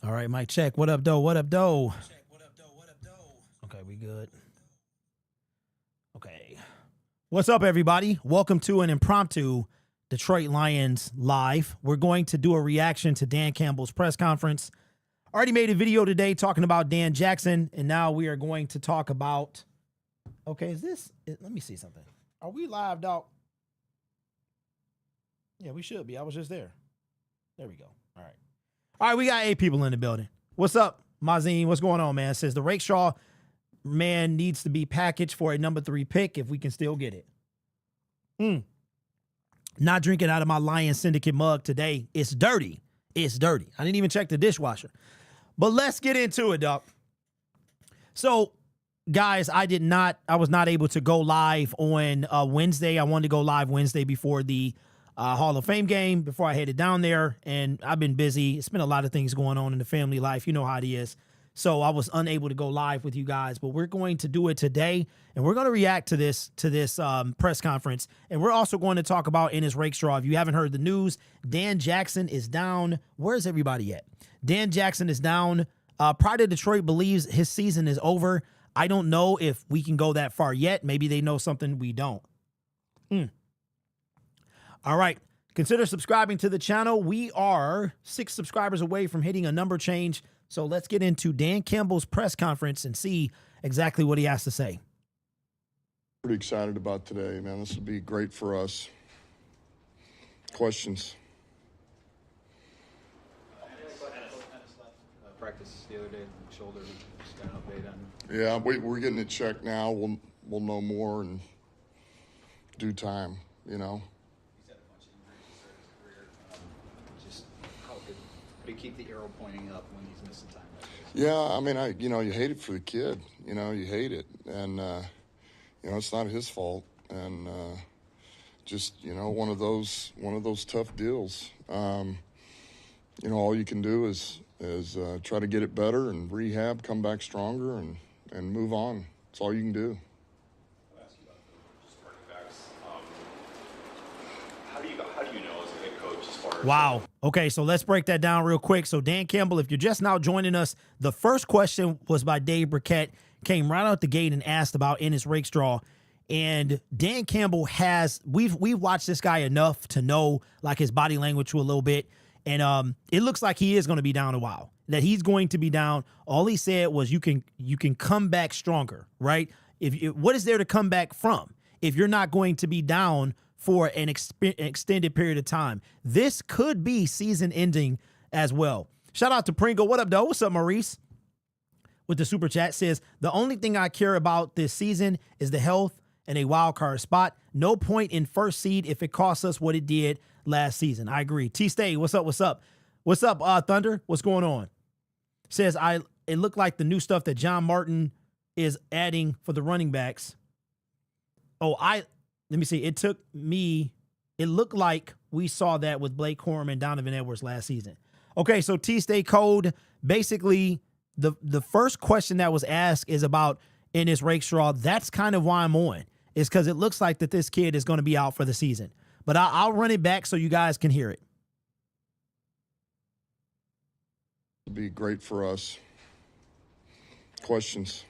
All right, mic check. What up, though? What up, though? Okay, we good. Okay. What's up, everybody? Welcome to an impromptu Detroit Lions live. We're going to do a reaction to Dan Campbell's press conference. Already made a video today talking about Dan Jackson, and now we are going to talk about... Okay, let me see something. Are we live, dog? Yeah, we should be. I was just there. There we go. All right. All right, we got 8 people in the building. What's up, Mazine? What's going on, man? It says the Rakestraw man needs to be packaged for a number 3 pick if we can still get it. Not drinking out of my Lions Syndicate mug today. It's dirty. It's dirty. I didn't even check the dishwasher. But let's get into it, dog. So, guys, I was not able to go live on Wednesday. I wanted to go live Wednesday before the Hall of Fame game, before I headed down there, and I've been busy. It's been a lot of things going on in the family life. You know how it is. So I was unable to go live with you guys, but we're going to do it today, and we're going to react to this press conference, and we're also going to talk about Ennis Rakestraw. If you haven't heard the news, Dan Jackson is down. Where's everybody at? Dan Jackson is down. Pride of Detroit believes his season is over. I don't know if we can go that far yet. Maybe they know something we don't. All right. Consider subscribing to the channel. We are 6 subscribers away from hitting a number change. So let's get into Dan Campbell's press conference and see exactly what he has to say. Pretty excited about today, man. This will be great for us. Questions? Practice the other day, shoulder, just got an update on. Yeah, we're getting it checked now. We'll know more in due time, you know. He's had a bunch of injuries to start his career. Just how do you keep the arrow pointing up when he's missing time like this? Yeah, I mean, you hate it for the kid. You know, you hate it, and it's not his fault, and just one of those tough deals. All you can do is try to get it better and rehab, come back stronger, and move on. That's all you can do. I'll ask you about the running backs. How do you know as a head coach as far as... Wow. Okay, so let's break that down real quick. So Dan Campbell, if you're just now joining us, the first question was by Dave Burkett, came right out the gate and asked about Ennis Rakestraw. And Dan Campbell we've watched this guy enough to know like his body language a little bit. And it looks like he is going to be down a while, that he's going to be down. All he said was you can come back stronger, right? What is there to come back from if you're not going to be down for an extended period of time? This could be season ending as well. Shout out to Pringle. What up, though? What's up, Maurice? With the super chat says, the only thing I care about this season is the health and a wild card spot. No point in first seed if it costs us what it did last season. I agree. T-Stay, what's up? What's up? What's up, Thunder? What's going on? Says, it looked like the new stuff that John Martin is adding for the running backs. Let me see. It looked like we saw that with Blake Corum and Donovan Edwards last season. Okay, so T-Stay code, basically the first question that was asked is about Ennis Rakestraw. That's kind of why I'm on, is because it looks like that this kid is going to be out for the season. But I'll run it back so you guys can hear it. It'll be great for us. Questions?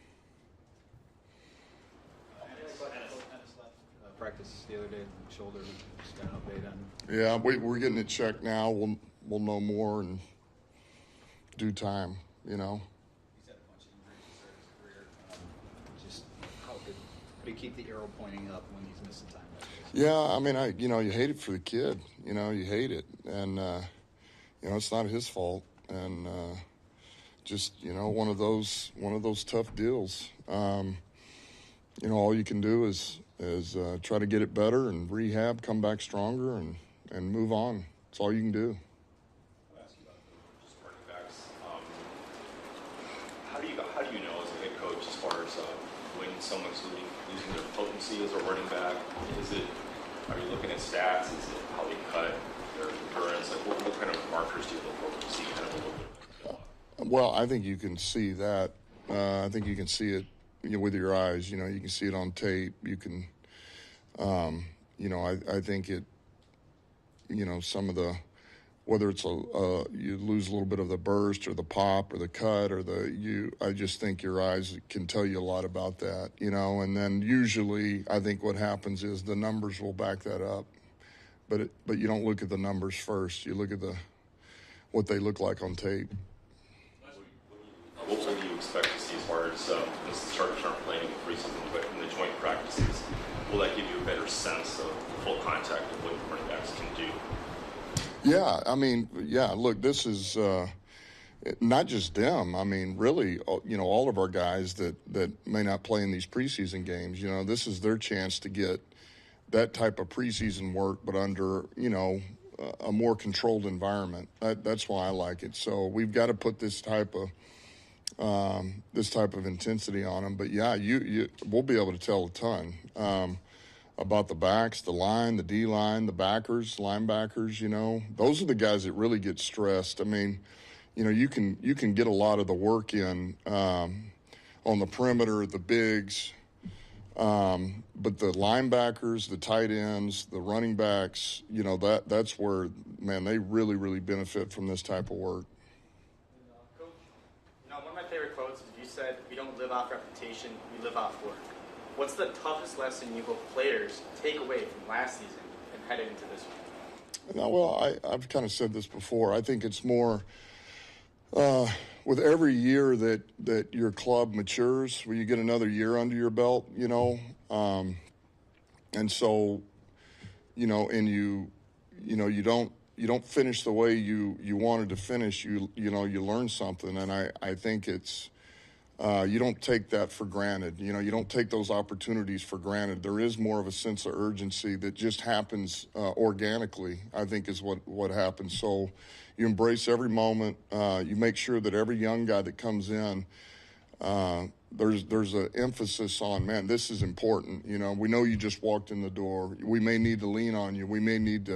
Practice the other day, shoulder, just got an update on. Yeah, we're getting it checked now. We'll know more in due time, you know. He's had a bunch of injuries to start his career. Just how do you keep the arrow pointing up when he's missing time like this? Yeah, I mean, you hate it for the kid. You know, you hate it, and it's not his fault, and just one of those tough deals. All you can do is try to get it better and rehab, come back stronger, and move on. That's all you can do. I'll ask you about the running backs. How do you know as a head coach as far as when someone's losing their potency as a running back? Are you looking at stats? Is it how they cut their endurance? Like what kind of markers do you look for to see kind of a little bit? Well, I think you can see that. I think you can see it with your eyes. You can see it on tape. You can, I think it, some of the whether it's you lose a little bit of the burst or the pop or the cut or I just think your eyes can tell you a lot about that, and then usually I think what happens is the numbers will back that up, but you don't look at the numbers first. You look at what they look like on tape. What do you expect to see as far as the starters aren't playing in the preseason, but in the joint practices? Will that give you a better sense of full contact of what the running backs can do? Yeah, look, this is not just them. I mean, really, all of our guys that may not play in these preseason games, this is their chance to get that type of preseason work, but under, a more controlled environment. That's why I like it. So we've got to put this type of intensity on them. But yeah, we'll be able to tell a ton about the backs, the line, the D line, the backers, linebackers. Those are the guys that really get stressed. I mean, you can get a lot of the work in on the perimeter, the bigs. But the linebackers, the tight ends, the running backs, that's where, man, they really, really benefit from this type of work. Coach, one of my favorite quotes is you said, "We don't live off reputation, we live off work." What's the toughest lesson you hope players take away from last season and head into this one? No, well, I've kind of said this before. I think it's more with every year that your club matures, where you get another year under your belt, and so, and you don't finish the way you wanted to finish. You learn something, and I think it's you don't take that for granted. You don't take those opportunities for granted. There is more of a sense of urgency that just happens organically, I think, is what happens. So you embrace every moment. You make sure that every young guy that comes in, there's an emphasis on, man, this is important. We know you just walked in the door. We may need to lean on you. We may need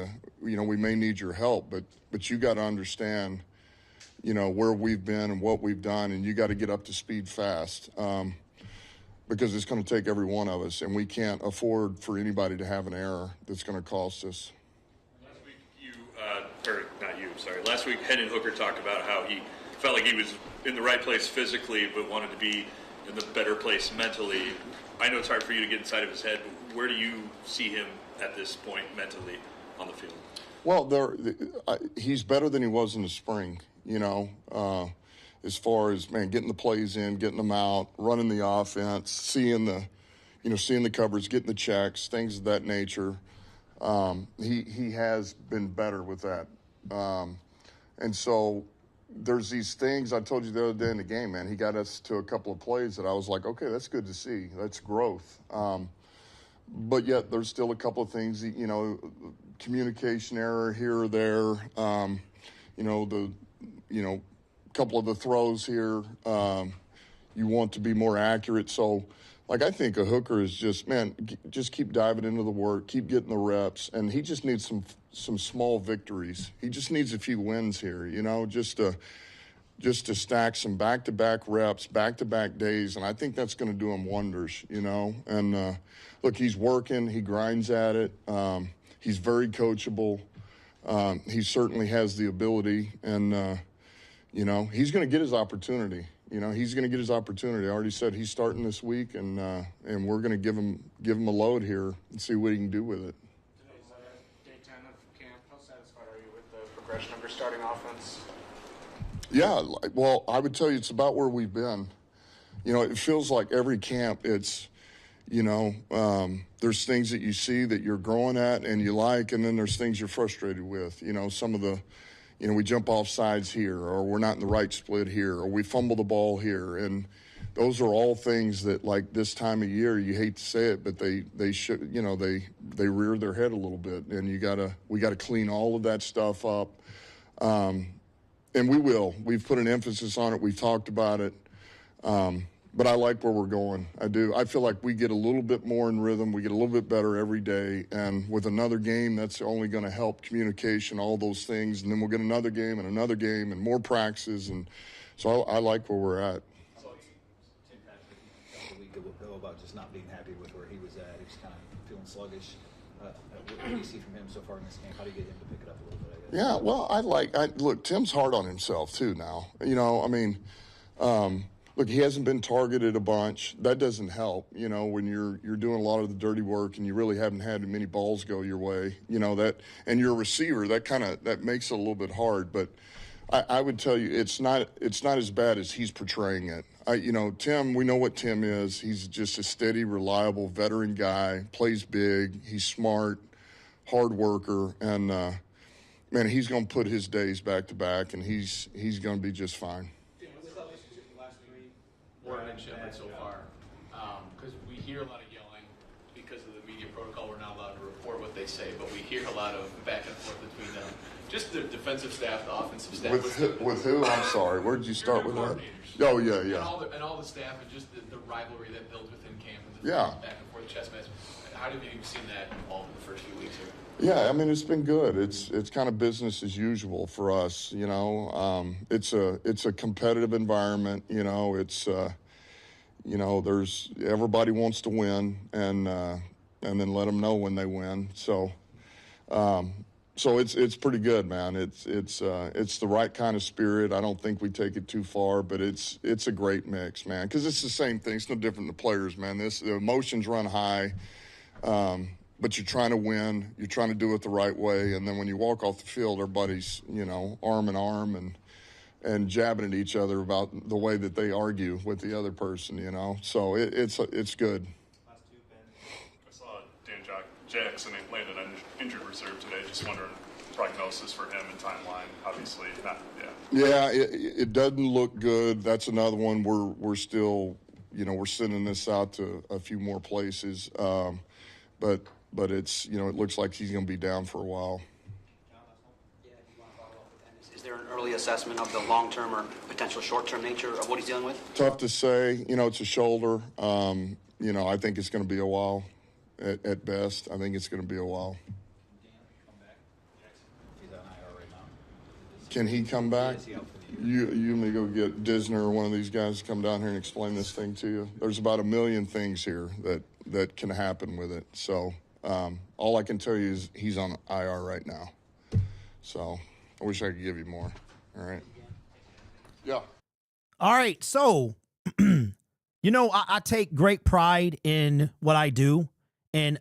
your help, but you got to understand, where we've been and what we've done, and you got to get up to speed fast, because it's going to take every one of us, and we can't afford for anybody to have an error that's going to cost us. Last week, Hendon Hooker talked about how he felt like he was in the right place physically, but wanted to be in the better place mentally. I know it's hard for you to get inside of his head, but where do you see him at this point mentally on the field? Well, he's better than he was in the spring, as far as, man, getting the plays in, getting them out, running the offense, seeing the coverage, getting the checks, things of that nature. He has been better with that. And so there's these things I told you the other day in the game, man. He got us to a couple of plays that I was like, okay, that's good to see. That's growth. But yet there's still a couple of things, communication error here or there. Couple of the throws here, you want to be more accurate. So, I think a Hooker is just keep diving into the work, keep getting the reps, and he just needs some small victories. He just needs a few wins here, just to stack some back-to-back reps, back-to-back days, and I think that's going to do him wonders, And look, he's working, he grinds at it. He's very coachable. He certainly has the ability, and he's going to get his opportunity. He's going to get his opportunity. I already said he's starting this week, and we're going to give him a load here and see what he can do with it. Today's day 10 of camp. How satisfied are you with the progression of your starting offense? Yeah, well, I would tell you it's about where we've been. It feels like every camp it's, there's things that you see that you're growing at and you like, and then there's things you're frustrated with. Some of the, we jump off sides here, or we're not in the right split here, or we fumble the ball here. And those are all things that, like, this time of year, you hate to say it, but they should, they rear their head a little bit. And we gotta clean all of that stuff up. And we will. We've put an emphasis on it. We've talked about it. But I like where we're going. I do. I feel like we get a little bit more in rhythm. We get a little bit better every day. And with another game, that's only going to help communication, all those things. And then we'll get another game and more practices. And so I like where we're at. Tim Patrick a week ago about just not being happy with where he was at. He was kind of feeling sluggish. What do you see from him so far in this game? How do you get him to pick it up a little bit, I guess? Yeah, well, look, Tim's hard on himself too now. I mean, look, he hasn't been targeted a bunch. That doesn't help, when you're doing a lot of the dirty work and you really haven't had many balls go your way, that, and you're a receiver, that makes it a little bit hard. But I would tell you, it's not as bad as he's portraying it. Tim, we know what Tim is. He's just a steady, reliable veteran guy, plays big, he's smart, hard worker, and man, he's going to put his days back to back, and he's going to be just fine. What's the relationship with the last three workmanship so far? Because we hear a lot of yelling because of the media protocol. We're not allowed to report what they say, but we hear a lot of back and forth between them. Just the defensive staff, the offensive staff. With who? I'm sorry. Where did you start with that? Oh, yeah. And all the staff, and just the rivalry that builds within camp, and the back and forth chess match. How have you seen that evolve in the first few weeks here? Yeah, I mean, it's been good. It's kind of business as usual for us. It's a competitive environment. It's there's everybody wants to win, and then let them know when they win. So it's pretty good, man. It's the right kind of spirit. I don't think we take it too far, but it's a great mix, man. Because it's the same thing. It's no different than the players, man. The emotions run high. But you're trying to win, you're trying to do it the right way, and then when you walk off the field, everybody's, arm in arm and jabbing at each other about the way that they argue with the other person, So it's good. I saw Dan Jackson landed on injured reserve today. Just wondering prognosis for him and timeline. Obviously not. Yeah, it doesn't look good. That's another one we're still, we're sending this out to a few more places, but it's, it looks like he's going to be down for a while. Is there an early assessment of the long-term or potential short-term nature of what he's dealing with? Tough to say. It's a shoulder. I think it's going to be a while at best. I think it's going to be a while. He's on IR right now. Can he come back? Is he out for the year? You may go get Disner or one of these guys to come down here and explain this thing to you. There's about 1 million things here that can happen with it. So all I can tell you is he's on IR right now. So I wish I could give you more. All right. Yeah. All right. So, I take great pride in what I do. And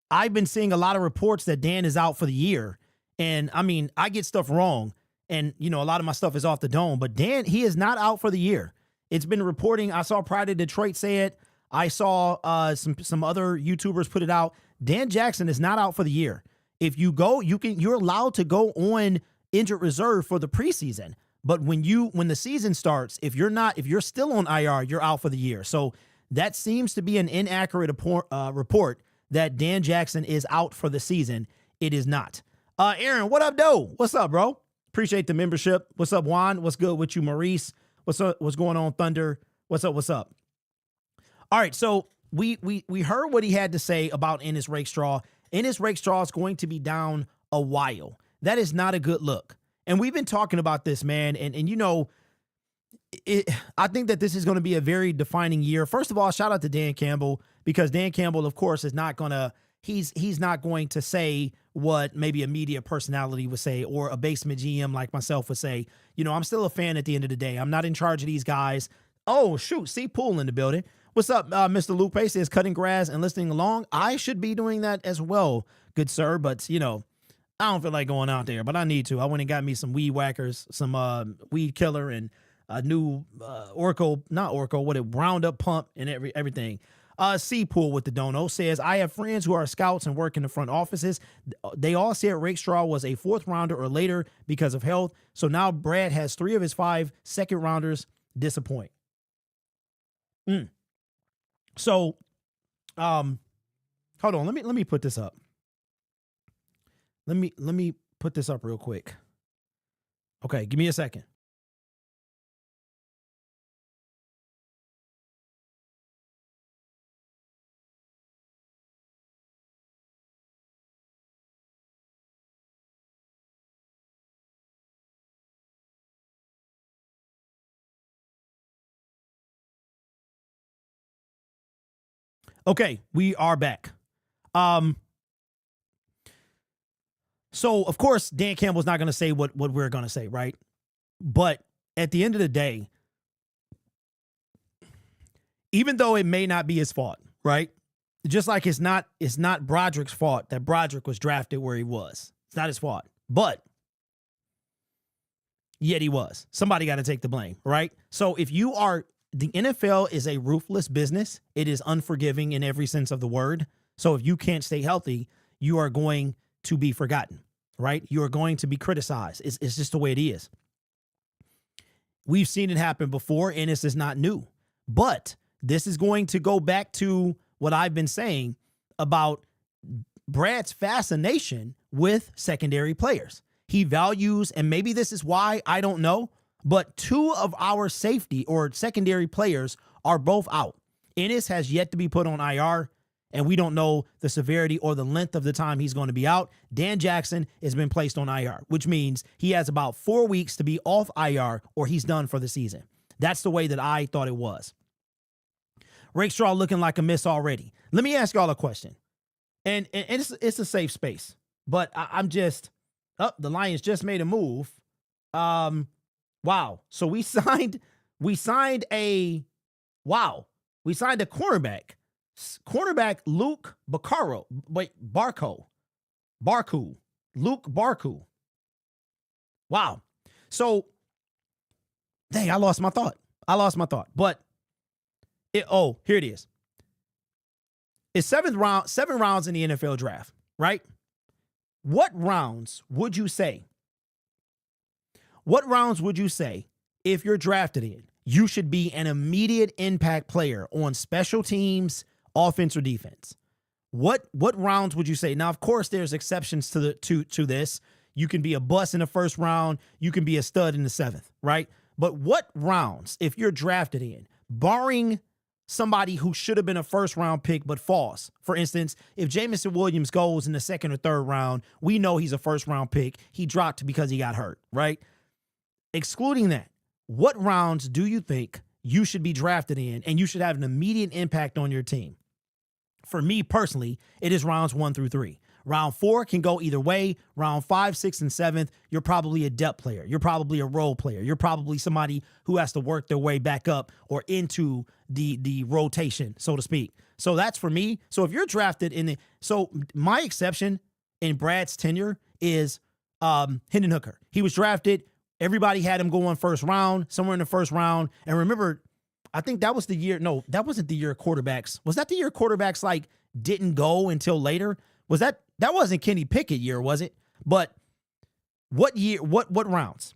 I've been seeing a lot of reports that Dan is out for the year. And I mean, I get stuff wrong. And, a lot of my stuff is off the dome. But Dan, he is not out for the year. It's been reporting. I saw Pride of Detroit say it. I saw some other YouTubers put it out. Dan Jackson is not out for the year. If you go, you're allowed to go on injured reserve for the preseason. But when the season starts, if you're still on IR, you're out for the year. So that seems to be an inaccurate report that Dan Jackson is out for the season. It is not. Aaron, what up, though? What's up, bro? Appreciate the membership. What's up, Juan? What's good with you, Maurice? What's up? What's going on, Thunder? What's up? All right, so we heard what he had to say about Ennis Rakestraw. Ennis Rakestraw is going to be down a while. That is not a good look. And we've been talking about this, man. And I think that this is going to be a very defining year. First of all, shout out to Dan Campbell, because Dan Campbell, of course, is not going to he's not going to say what maybe a media personality would say or a basement GM like myself would say. I'm still a fan at the end of the day. I'm not in charge of these guys. Oh, shoot. See Pool in the building. What's up, Mr. Lupe says cutting grass and listening along. I should be doing that as well, good sir. But, I don't feel like going out there, but I need to. I went and got me some weed whackers, some weed killer, and a new Roundup pump and everything. C Pool with the dono says, I have friends who are scouts and work in the front offices. They all said Rakestraw was a 4th rounder or later because of health. So now Brad has 3 of his 5 second rounders disappoint. So, hold on. Let me put this up. Let me put this up real quick. Okay, give me a second. Okay, we are back. So, of course, Dan Campbell's not going to say what we're going to say, right? But at the end of the day, even though it may not be his fault, right? Just like it's not Broderick's fault that Broderick was drafted where he was. It's not his fault. But yet he was. Somebody got to take the blame, right? So if you are, the NFL is a ruthless business. It is unforgiving in every sense of the word. So if you can't stay healthy, you are going to be forgotten, right? You are going to be criticized. It's just the way it is. We've seen it happen before, and this is not new. But this is going to go back to what I've been saying about Brad's fascination with secondary players. He values, and maybe this is why, I don't know, but 2 of our safety or secondary players are both out. Ennis has yet to be put on IR, and we don't know the severity or the length of the time he's going to be out. Dan Jackson has been placed on IR, which means he has about 4 weeks to be off IR or he's done for the season. That's the way that I thought it was. Rakestraw looking like a miss already. Let me ask y'all a question. And it's a safe space, but I'm just, the Lions just made a move. Wow. So we signed a cornerback. Cornerback Luke Luke Barku. Wow. So, dang, I lost my thought. But here it is. It's 7 rounds in the NFL draft, right? What rounds would you say if you're drafted in, you should be an immediate impact player on special teams, offense or defense? What rounds would you say? Now, of course, there's exceptions to this. You can be a bust in the first round. You can be a stud in the 7th, right? But what rounds, if you're drafted in, barring somebody who should have been a first-round pick but falls? For instance, if Jamison Williams goes in the 2nd or 3rd round, we know he's a first-round pick. He dropped because he got hurt, right? Excluding that, what rounds do you think you should be drafted in and you should have an immediate impact on your team? For me personally, it is rounds 1 through 3. Round 4 can go either way. Round 5, 6, and 7th, you're probably a depth player. You're probably a role player. You're probably somebody who has to work their way back up or into the rotation, so to speak. So that's for me. So if you're drafted so my exception in Brad's tenure is Hendon Hooker. He was drafted. Everybody had him going first round, somewhere in the first round. And remember, I think that was the year. No, that wasn't the year quarterbacks. Was that the year quarterbacks didn't go until later? Was that wasn't Kenny Pickett year, was it? But what year, what rounds?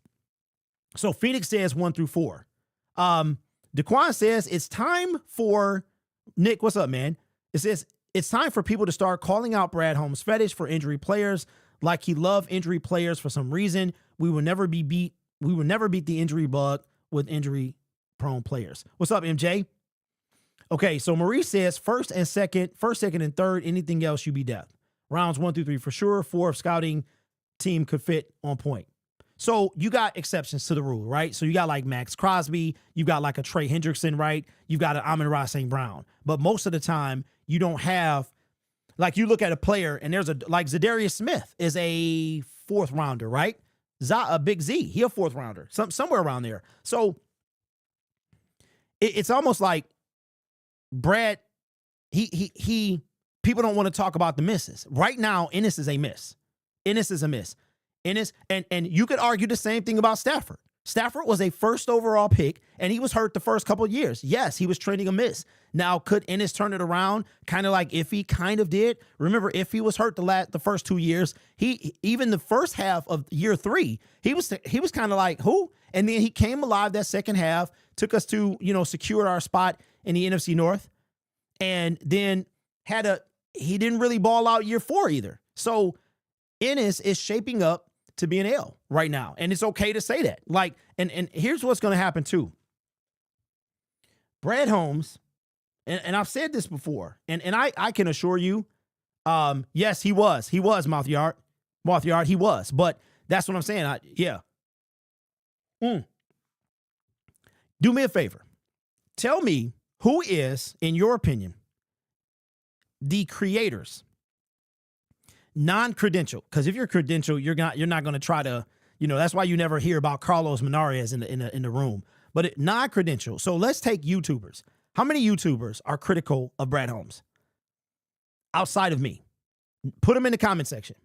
So Phoenix says 1 through 4. DeQuan says it's time for Nick. What's up, man? It says it's time for people to start calling out Brad Holmes' fetish for injury players, like he loved injury players for some reason. We will never beat the injury bug with injury-prone players. What's up, MJ? Okay, so Maurice says first, second, and third. Anything else, you be depth. Rounds 1 through 3 for sure. 4 if scouting team could fit on point. So you got exceptions to the rule, right? So you got like Max Crosby, you got like a Trey Hendrickson, right? You got an Amon-Ra St. Brown. But most of the time, you don't have, like, you look at a player and there's like Zadarius Smith is a 4th rounder, right? A Big Z, he a 4th rounder, somewhere around there. So it's almost like Brad, he people don't want to talk about the misses. Right now, Ennis is a miss. Ennis is a miss. Ennis, and you could argue the same thing about Stafford. Stafford was a 1st overall pick, and he was hurt the first couple of years. Yes, he was trending a miss. Now, could Ennis turn it around? Kind of like Iffy kind of did. Remember, Iffy was hurt the first 2 years. Even the first half of year 3, he was kind of like, who? And then he came alive that second half, took us to, secured our spot in the NFC North, and then he didn't really ball out year 4 either. So Ennis is shaping up to be an L right now. And it's okay to say that. Like, and here's what's going to happen too. Brad Holmes, and I've said this before, and I can assure you, yes, he was Mouthyard, he was, but that's what I'm saying. Do me a favor. Tell me who is, in your opinion, the creators, non-credential, because if you're credential, you're not going to try to, that's why you never hear about Carlos Menares in the room. But non-credential. So let's take YouTubers. How many YouTubers are critical of Brad Holmes outside of me? Put them in the comment section.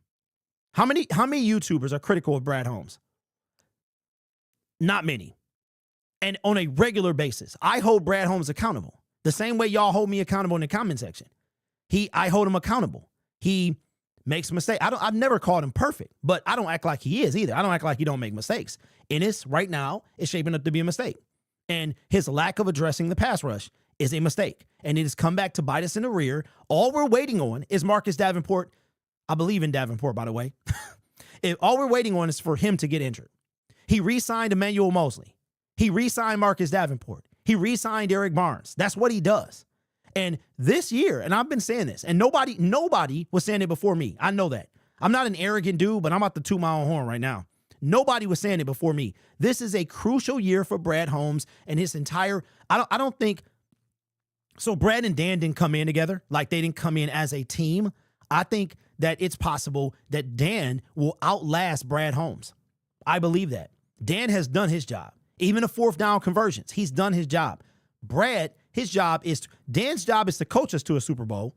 How many YouTubers are critical of Brad Holmes? Not many. And on a regular basis, I hold Brad Holmes accountable. The same way y'all hold me accountable in the comment section. I hold him accountable. He makes mistakes. I've never called him perfect, but I don't act like he is either. I don't act like he don't make mistakes. Ennis right now is shaping up to be a mistake. And his lack of addressing the pass rush is a mistake. And it has come back to bite us in the rear. All we're waiting on is Marcus Davenport. I believe in Davenport, by the way. All we're waiting on is for him to get injured. He re-signed Emmanuel Mosley. He re-signed Marcus Davenport. He re-signed Eric Barnes. That's what he does. And this year, and I've been saying this, and nobody was saying it before me. I know that. I'm not an arrogant dude, but I'm about to toot my own horn right now. Nobody was saying it before me. This is a crucial year for Brad Holmes and his entire, I don't think, so Brad and Dan didn't come in together, like they didn't come in as a team. I think that it's possible that Dan will outlast Brad Holmes. I believe that. Dan has done his job. Even the 4th down conversions, he's done his job. Brad, Dan's job is to coach us to a Super Bowl.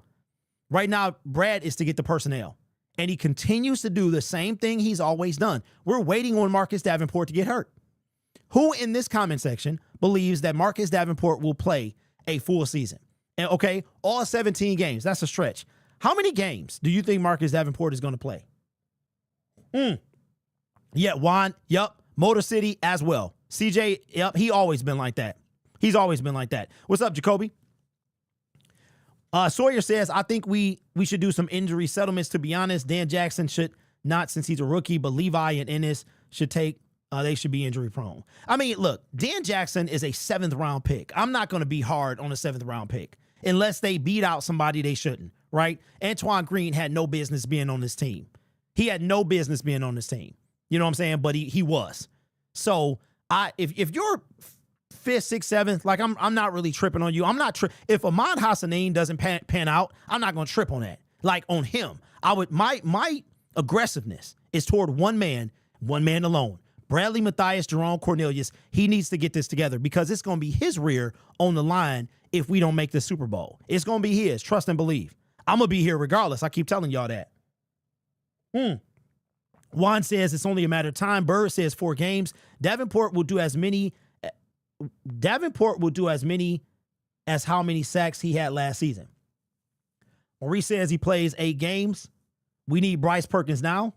Right now, Brad is to get the personnel. And he continues to do the same thing he's always done. We're waiting on Marcus Davenport to get hurt. Who in this comment section believes that Marcus Davenport will play a full season? And okay, all 17 games, that's a stretch. How many games do you think Marcus Davenport is going to play? Yeah, Juan, yep. Motor City as well. CJ, yep, he always been like that. He's always been like that. What's up, Jacoby? Sawyer says, I think we should do some injury settlements. To be honest, Dan Jackson should not, since he's a rookie, but Levi and Ennis should they should be injury prone. I mean, look, Dan Jackson is a 7th round pick. I'm not going to be hard on a 7th round pick unless they beat out somebody they shouldn't, right? Antoine Green had no business being on this team. He had no business being on this team. You know what I'm saying? But he was. So if you're 5th, 6th, 7th, like I'm not really tripping on you. I'm not if Ahmad Hassanin doesn't pan out, I'm not going to trip on that. Like on him, my aggressiveness is toward one man alone. Bradley Mathias, Jerome Cornelius. He needs to get this together because it's going to be his rear on the line if we don't make the Super Bowl. It's going to be his. Trust and believe. I'm going to be here regardless. I keep telling y'all that. Juan says it's only a matter of time. Bird says 4 games. Davenport will do as many as how many sacks he had last season. Maurice says he plays 8 games. We need Bryce Perkins now.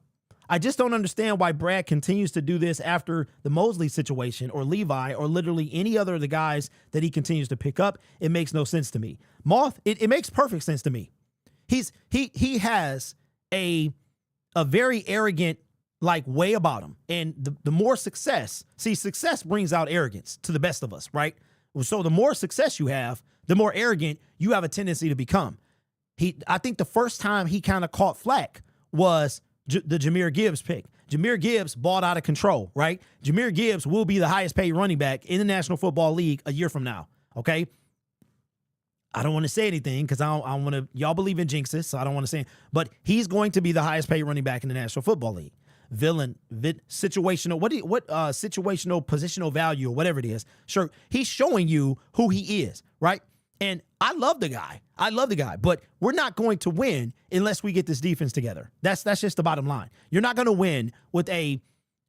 I just don't understand why Brad continues to do this after the Mosley situation or Levi or literally any other of the guys that he continues to pick up. It makes no sense to me. Moth, it makes perfect sense to me. He has a very arrogant way about him. And the more success brings out arrogance to the best of us, right? So the more success you have, the more arrogant you have a tendency to become. I think the first time he kind of caught flack was the Jahmyr Gibbs pick. Jahmyr Gibbs balled out of control, right? Jahmyr Gibbs will be the highest paid running back in the National Football League a year from now, okay? I don't want to say anything because I want to, y'all believe in jinxes, so I don't want to say, but he's going to be the highest paid running back in the National Football League. Situational, situational positional value or whatever it is. Sure, he's showing you who he is, right? And I love the guy. But we're not going to win unless we get this defense together. That's just the bottom line. You're not going to win with a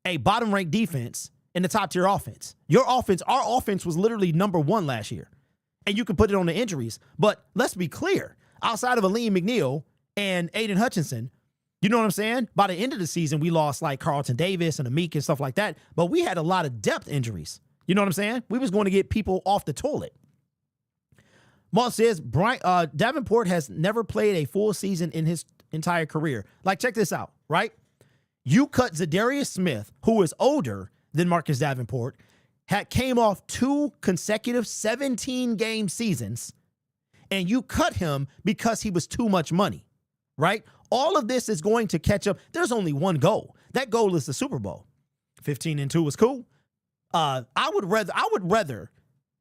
bottom-ranked defense in the top-tier offense. Our offense was literally number 1 last year. And you can put it on the injuries. But let's be clear. Outside of Aleem McNeil and Aiden Hutchinson, you know what I'm saying? By the end of the season, we lost like Carlton Davis and Amik and stuff like that. But we had a lot of depth injuries. You know what I'm saying? We was going to get people off the toilet. Moss says, Davenport has never played a full season in his entire career. Like, check this out, right? You cut Zadarius Smith, who is older than Marcus Davenport, came off 2 consecutive 17-game seasons, and you cut him because he was too much money, right? All of this is going to catch up. There's only one goal. That goal is the Super Bowl. 15-2 was cool. I would rather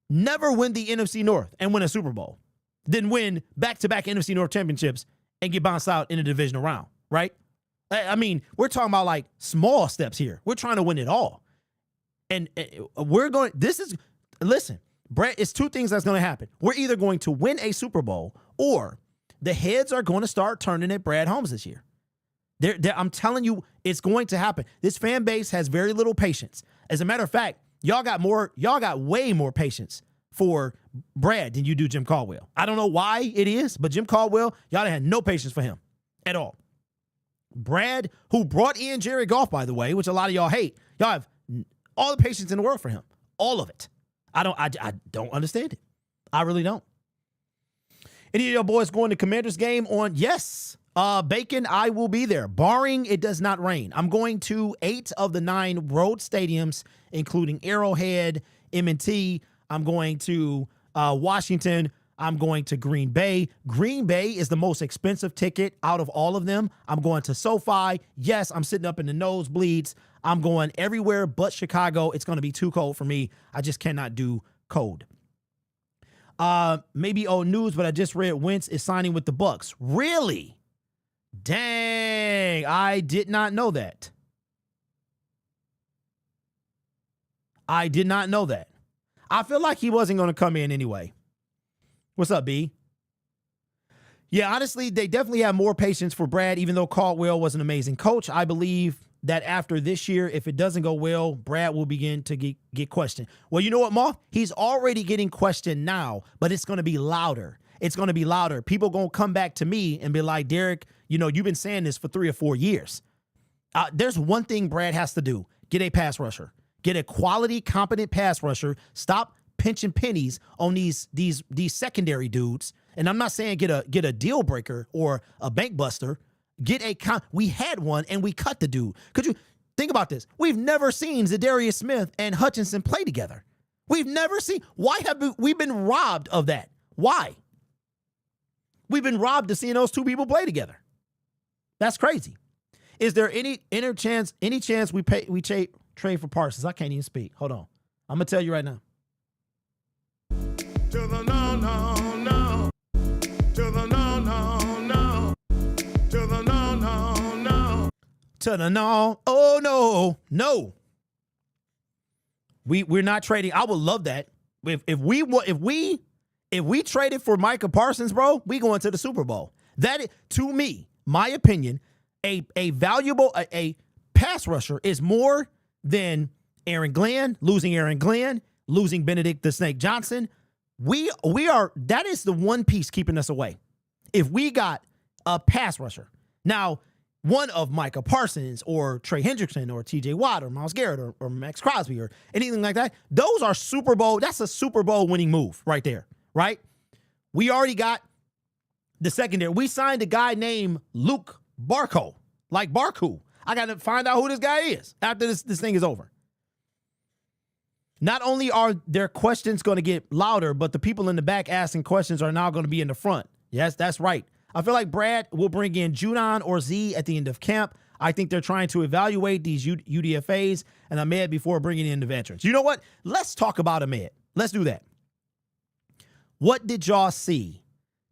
never win the NFC North and win a Super Bowl than win back-to-back NFC North championships and get bounced out in a divisional round. right? I mean, we're talking about like small steps here. We're trying to win it all. And listen, Brett, it's two things that's going to happen. We're either going to win a Super Bowl or the heads are going to start turning at Brad Holmes this year. I'm telling you, it's going to happen. This fan base has very little patience. As a matter of fact, y'all got way more patience for Brad than you do Jim Caldwell. I don't know why it is, but Jim Caldwell, y'all had no patience for him at all. Brad, who brought in Jerry Goff, by the way, which a lot of y'all hate, y'all have all the patience in the world for him. All of it. I don't understand it. I really don't. Any of y'all boys going to Commanders game on? Yes. Bacon, I will be there, barring it does not rain. I'm going to 8 of the 9 road stadiums, including Arrowhead, M&T. I'm going to Washington. I'm going to Green Bay. Green Bay is the most expensive ticket out of all of them. I'm going to SoFi. Yes, I'm sitting up in the nosebleeds. I'm going everywhere but Chicago. It's going to be too cold for me. I just cannot do cold. Maybe old news, but I just read Wentz is signing with the Bucks. Really? Dang, I did not know that. I did not know that. I feel like he wasn't going to come in anyway. What's up, B? Yeah, honestly, they definitely have more patience for Brad, even though Caldwell was an amazing coach. I believe that after this year, if it doesn't go well, Brad will begin to get questioned. Well, you know what, Moth? He's already getting questioned now, but it's going to be louder. It's going to be louder. People going to come back to me and be like, Derek, you know, you've been saying this for 3 or 4 years. There's one thing Brad has to do. Get a pass rusher. Get a quality, competent pass rusher. Stop pinching pennies on these secondary dudes. And I'm not saying get a deal breaker or a bank buster. We had one and we cut the dude. Could you think about this? We've never seen Zadarius Smith and Hutchinson play together. We've never seen. Why have we been robbed of that? Why? We've been robbed of seeing those two people play together. That's crazy. Is there any chance we trade for Parsons? I can't even speak. Hold on. I'm gonna tell you right now. To the no, no, no. To the no, no, no. To the no, no, no. To the no. Oh no, no. We're not trading. I would love that. If we traded for Micah Parsons, bro, we going to the Super Bowl. That is, to me, my opinion, a valuable pass rusher is more than Aaron Glenn, losing Benedict the Snake Johnson. That is the one piece keeping us away. If we got a pass rusher, now one of Micah Parsons or Trey Hendrickson or TJ Watt or Myles Garrett or Max Crosby or anything like that, those are that's a Super Bowl winning move right there, right? We already got the secondary. We signed a guy named Luke Barco, like Barku. I got to find out who this guy is after this thing is over. Not only are their questions going to get louder, but the people in the back asking questions are now going to be in the front. Yes, that's right. I feel like Brad will bring in Judon or Z at the end of camp. I think they're trying to evaluate these UDFAs and Ahmed before bringing in the veterans. You know what? Let's talk about Ahmed. Let's do that. What did y'all see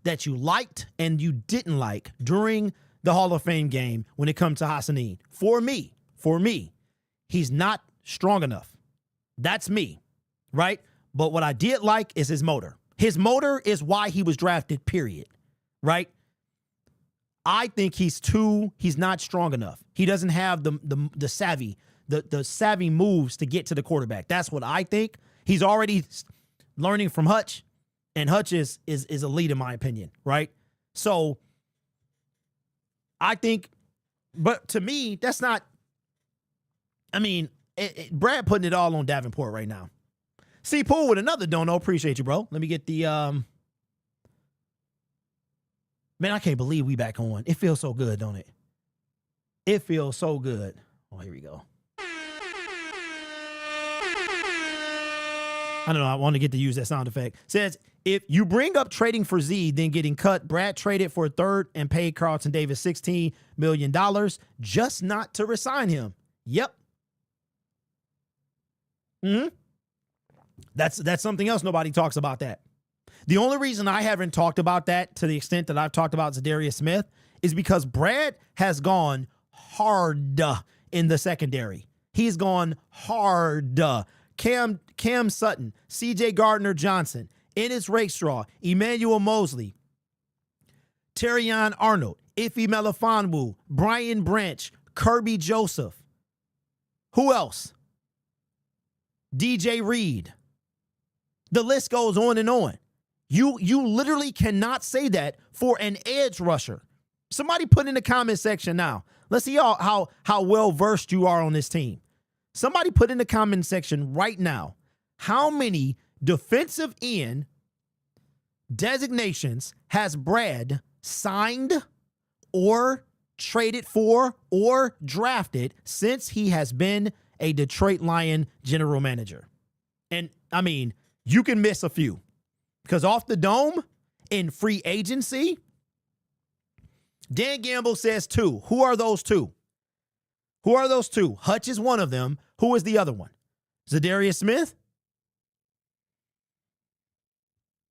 that you liked and you didn't like during the Hall of Fame game when it comes to Hassanin? For me, he's not strong enough. That's me, right? But what I did like is his motor. His motor is why he was drafted, period, right? I think he's not strong enough. He doesn't have the savvy, the savvy moves to get to the quarterback. That's what I think. He's already learning from Hutch, and Hutch is elite in my opinion, right? So I think, but to me, that's not, I mean, Brad putting it all on Davenport right now. C Pool with another dono. Appreciate you, bro. Let me get the man, I can't believe we back on. It feels so good, don't it? It feels so good. Oh, here we go. I don't know. I want to get to use that sound effect. Says, if you bring up trading for Z, then getting cut, Brad traded for a third and paid Carlton Davis $16 million just not to resign him. Yep. That's something else. Nobody talks about that. The only reason I haven't talked about that to the extent that I've talked about Zadarius Smith is because Brad has gone hard in the secondary. He's gone hard. Cam Sutton, CJ Gardner-Johnson, Ennis Rakestraw, Emmanuel Mosley, Terrion Arnold, Ife Melifonwu, Brian Branch, Kirby Joseph. Who else? DJ Reed. The list goes on and on. You literally cannot say that for an edge rusher. Somebody put in the comment section now. Let's see how well versed you are on this team. Somebody put in the comment section right now how many defensive end designations has Brad signed or traded for or drafted since he has been a Detroit Lion general manager. And I mean, you can miss a few because off the dome in free agency, Dan Gamble says 2. Who are those 2? Who are those 2? Hutch is one of them. Who is the other one? Zadarius Smith?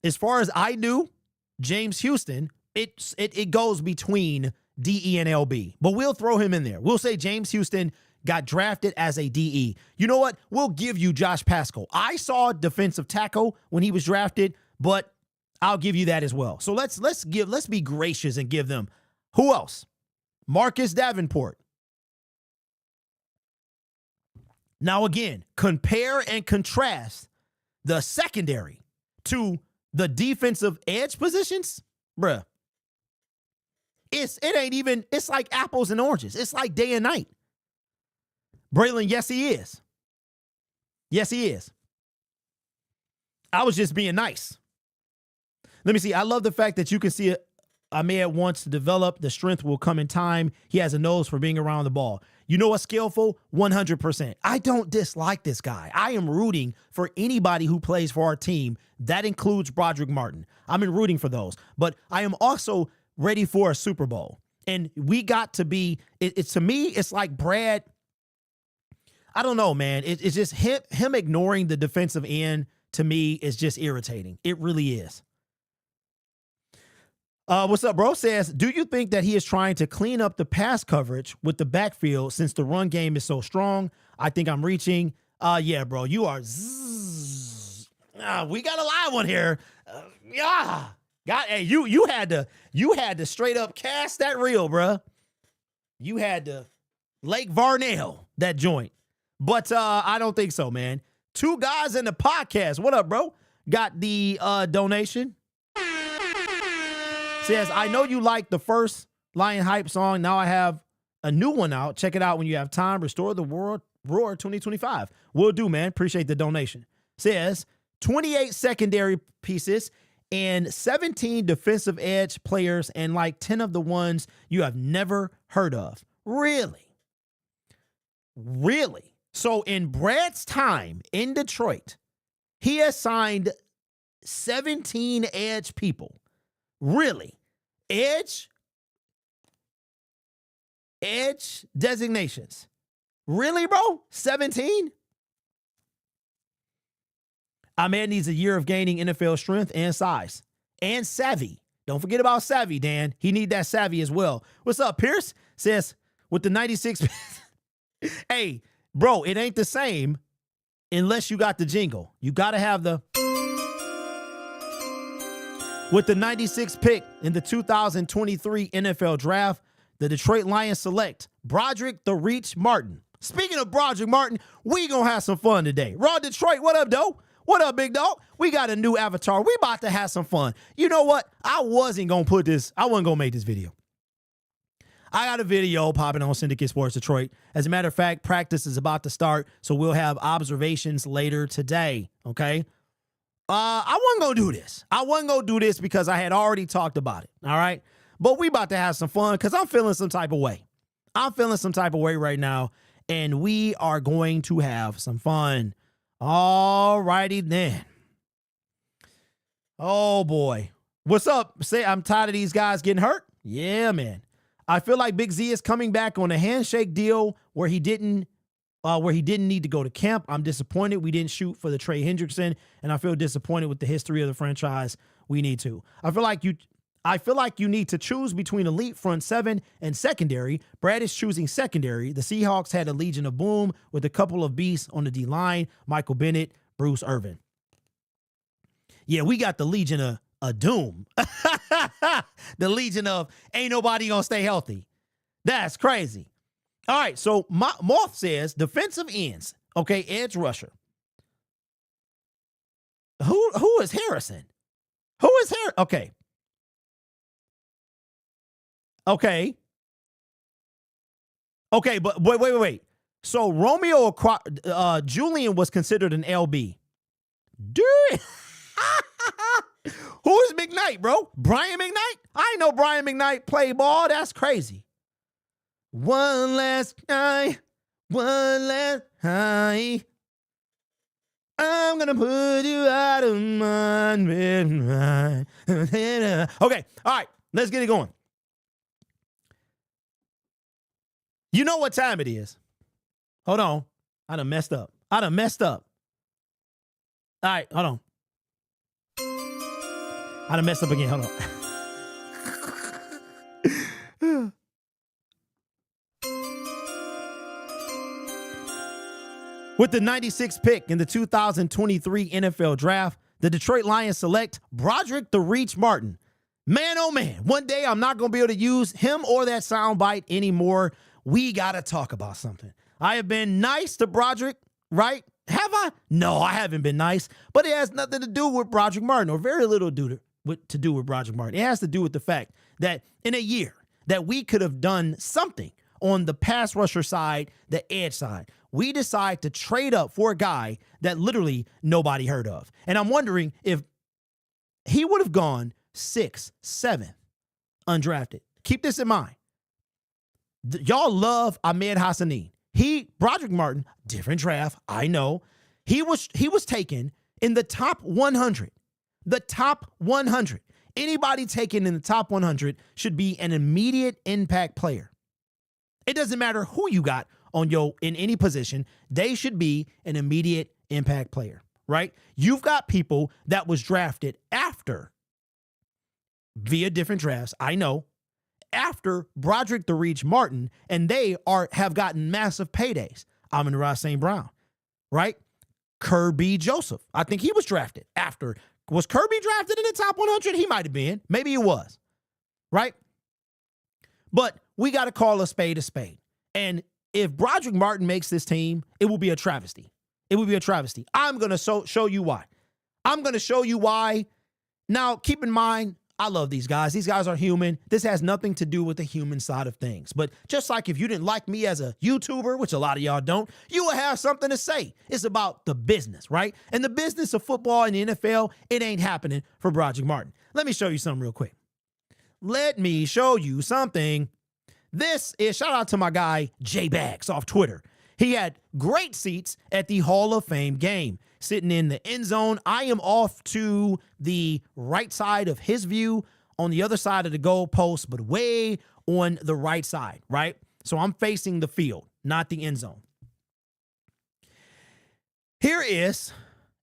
As far as I do, James Houston, it goes between DE and LB. But we'll throw him in there. We'll say James Houston got drafted as a DE. You know what? We'll give you Josh Pascal. I saw defensive tackle when he was drafted, but I'll give you that as well. So let's be gracious and give them. Who else? Marcus Davenport. Now again, compare and contrast the secondary to the defensive edge positions, bruh. It's like apples and oranges. It's like day and night. Braylon, yes, he is. Yes, he is. I was just being nice. Let me see. I love the fact that you can see Ahmed wants to develop. The strength will come in time. He has a nose for being around the ball. You know what's skillful? 100%. I don't dislike this guy. I am rooting for anybody who plays for our team. That includes Rodri Martin. I'm rooting for those. But I am also ready for a Super Bowl. And we got to be, to me, it's like Brad. I don't know, man. It's just him ignoring the defensive end to me is just irritating. It really is. What's up, bro? Says, do you think that he is trying to clean up the pass coverage with the backfield since the run game is so strong? I think I'm reaching. Yeah, bro, you are. We got a live one here. Hey, you had to straight up cast that reel, bro. You had to Lake Varnell that joint. But I don't think so, man. 2 guys in the podcast. What up, bro? Got the donation. Says, I know you like the first Lion Hype song. Now I have a new one out. Check it out when you have time. Restore the World Roar 2025. Will do, man. Appreciate the donation. Says, 28 secondary pieces and 17 defensive edge players and like 10 of the ones you have never heard of. Really? Really? So in Brad's time in Detroit, he has signed 17 edge people. Really? Edge designations. Really, bro? 17? Ahmed needs a year of gaining NFL strength and size. And savvy. Don't forget about savvy, Dan. He need that savvy as well. What's up, Pierce? Says, with the 96... Hey, bro, it ain't the same unless you got the jingle. You got to have the... With the 96th pick in the 2023 NFL Draft, the Detroit Lions select Broderick the Reach Martin. Speaking of Broderick Martin, we gonna have some fun today. Raw Detroit, what up, though? What up, big dog? We got a new avatar. We about to have some fun. You know what? I wasn't gonna make this video. I got a video popping on Syndicate Sports Detroit. As a matter of fact, practice is about to start, so we'll have observations later today, okay? I wasn't going to do this. I wasn't going to do this because I had already talked about it, all right? But we about to have some fun because I'm feeling some type of way. I'm feeling some type of way right now, and we are going to have some fun. All righty then. Oh, boy. What's up? Say, I'm tired of these guys getting hurt. Yeah, man. I feel like Big Z is coming back on a handshake deal where he didn't need to go to camp. I'm disappointed we didn't shoot for the Trey Hendrickson, and I feel disappointed with the history of the franchise. We need to. I feel like I feel like you need to choose between elite front seven and secondary. Brad is choosing secondary. The Seahawks had a Legion of Boom with a couple of beasts on the D-line, Michael Bennett, Bruce Irvin. Yeah, we got the Legion of Doom. The Legion of ain't nobody gonna stay healthy. That's crazy. All right, so Moth says defensive ends. Okay, edge rusher. Who is Harrison? Who is Harrison? Okay. Okay, but wait. So Romeo Julian was considered an LB. Dude. Who is McKnight, bro? Brian McKnight? I know Brian McKnight play ball. That's crazy. One last night. I'm gonna put you out of my mind. Okay, all right, let's get it going. You know what time it is. Hold on. I done messed up. All right, hold on. I done messed up again. Hold on. With the 96th pick in the 2023 NFL Draft, the Detroit Lions select Broderick the Reach Martin. Man, oh man, one day I'm not going to be able to use him or that soundbite anymore. We got to talk about something. I have been nice to Broderick, right? Have I? No, I haven't been nice, but it has nothing to do with Broderick Martin, or very little to do with Broderick Martin. It has to do with the fact that in a year that we could have done something on the pass rusher side, the edge side, we decide to trade up for a guy that literally nobody heard of. And I'm wondering if he would have gone 6th, 7th, undrafted. Keep this in mind. Y'all love Ahmed Hassanin. Broderick Martin, different draft, I know. He was taken in the top 100. The top 100. Anybody taken in the top 100 should be an immediate impact player. It doesn't matter who you got in any position, they should be an immediate impact player, right? You've got people that was drafted after, via different drafts, I know, after Broderick the Reach Martin, and they have gotten massive paydays. Amon-Ra St. Brown, right? Kirby Joseph. I think he was drafted after. Was Kirby drafted in the top 100? He might have been. Maybe he was, right? But we got to call a spade a spade. And if Broderick Martin makes this team, it will be a travesty. It will be a travesty. I'm going to show you why. Now, keep in mind, I love these guys. These guys are human. This has nothing to do with the human side of things. But just like if you didn't like me as a YouTuber, which a lot of y'all don't, you will have something to say. It's about the business, right? And the business of football in the NFL, it ain't happening for Broderick Martin. Let me show you something real quick. This is, shout out to my guy, J Bags off Twitter. He had great seats at the Hall of Fame game, sitting in the end zone. I am off to the right side of his view, on the other side of the goal post, but way on the right side, right? So I'm facing the field, not the end zone. Here is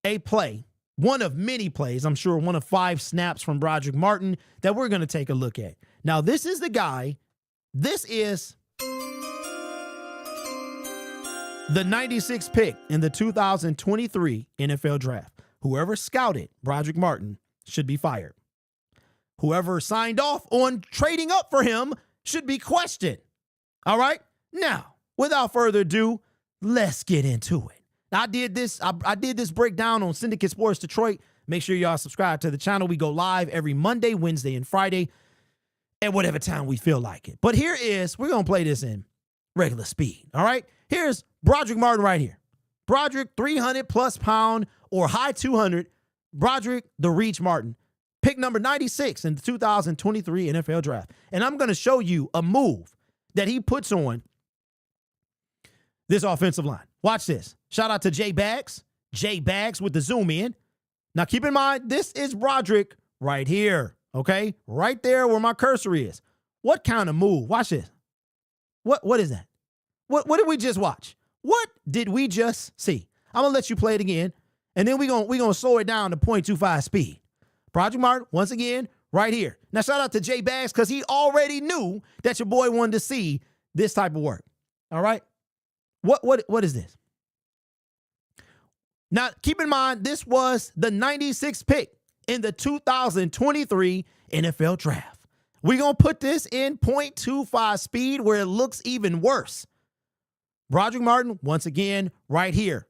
a play, one of many plays, I'm sure one of 5 snaps from Broderick Martin that we're going to take a look at. Now, this is the guy. This is the 96th pick in the 2023 NFL Draft. Whoever scouted Broderick Martin should be fired. Whoever signed off on trading up for him should be questioned. All right? Now, without further ado, let's get into it. Now, I did this breakdown on Syndicate Sports Detroit. Make sure y'all subscribe to the channel. We go live every Monday, Wednesday, and Friday at whatever time we feel like it. But we're going to play this in regular speed, all right? Here's Broderick Martin right here. Broderick, 300-plus pound or high 200. Broderick the Reach Martin. Pick number 96 in the 2023 NFL Draft. And I'm going to show you a move that he puts on this offensive line. Watch this. Shout out to J Bags. J Bags with the zoom in. Now, keep in mind, this is Broderick right here. Okay, right there where my cursor is. What kind of move? Watch this. What is that? What did we just watch? What did we just see? I'm gonna let you play it again, and then we're gonna slow it down to 0.25 speed. Broderick Martin, once again, right here. Now, shout out to Jay Bags because he already knew that your boy wanted to see this type of work. All right? What is this? Now, keep in mind, this was the 96th pick in the 2023 NFL Draft. We're going to put this in 0.25 speed where it looks even worse. Rodri Martin, once again, right here.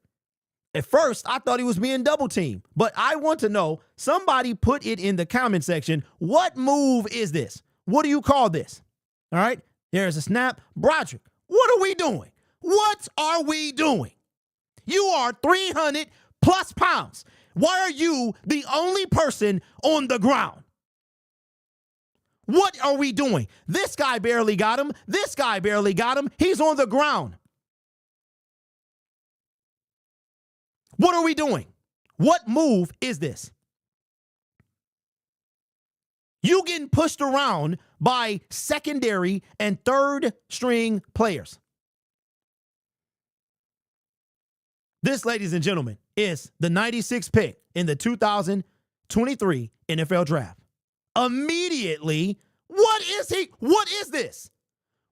At first, I thought he was being double teamed, but I want to know, somebody put it in the comment section. What move is this? What do you call this? All right, there's a snap. Broderick, what are we doing? What are we doing? You are 300 plus pounds. Why are you the only person on the ground? What are we doing? This guy barely got him. This guy barely got him. He's on the ground. What are we doing? What move is this? You getting pushed around by secondary and third string players. This, ladies and gentlemen, is the 96th pick in the 2023 NFL Draft. Immediately, what is this?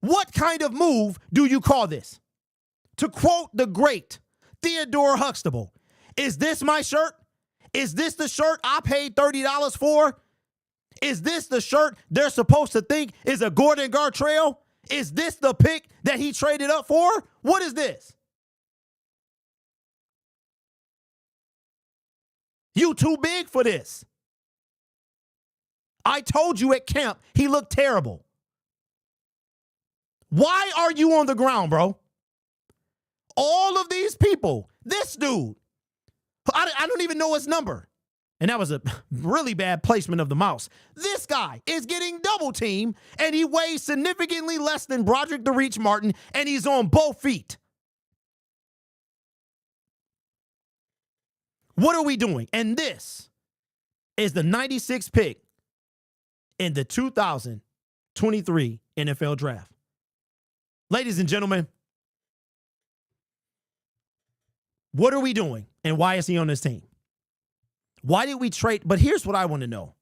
What kind of move do you call this? To quote the great Theodore Huxtable, is this my shirt? Is this the shirt I paid $30 for? Is this the shirt they're supposed to think is a Gordon Gartrell? Is this the pick that he traded up for? What is this? You too big for this. I told you at camp he looked terrible. Why are you on the ground, bro? All of these people, this dude, I don't even know his number. And that was a really bad placement of the mouse. This guy is getting double teamed, and he weighs significantly less than Broderick the Reach Martin, and he's on both feet. What are we doing? And this is the 96th pick in the 2023 NFL Draft. Ladies and gentlemen, what are we doing, and why is he on this team? Why did we trade? But here's what I want to know.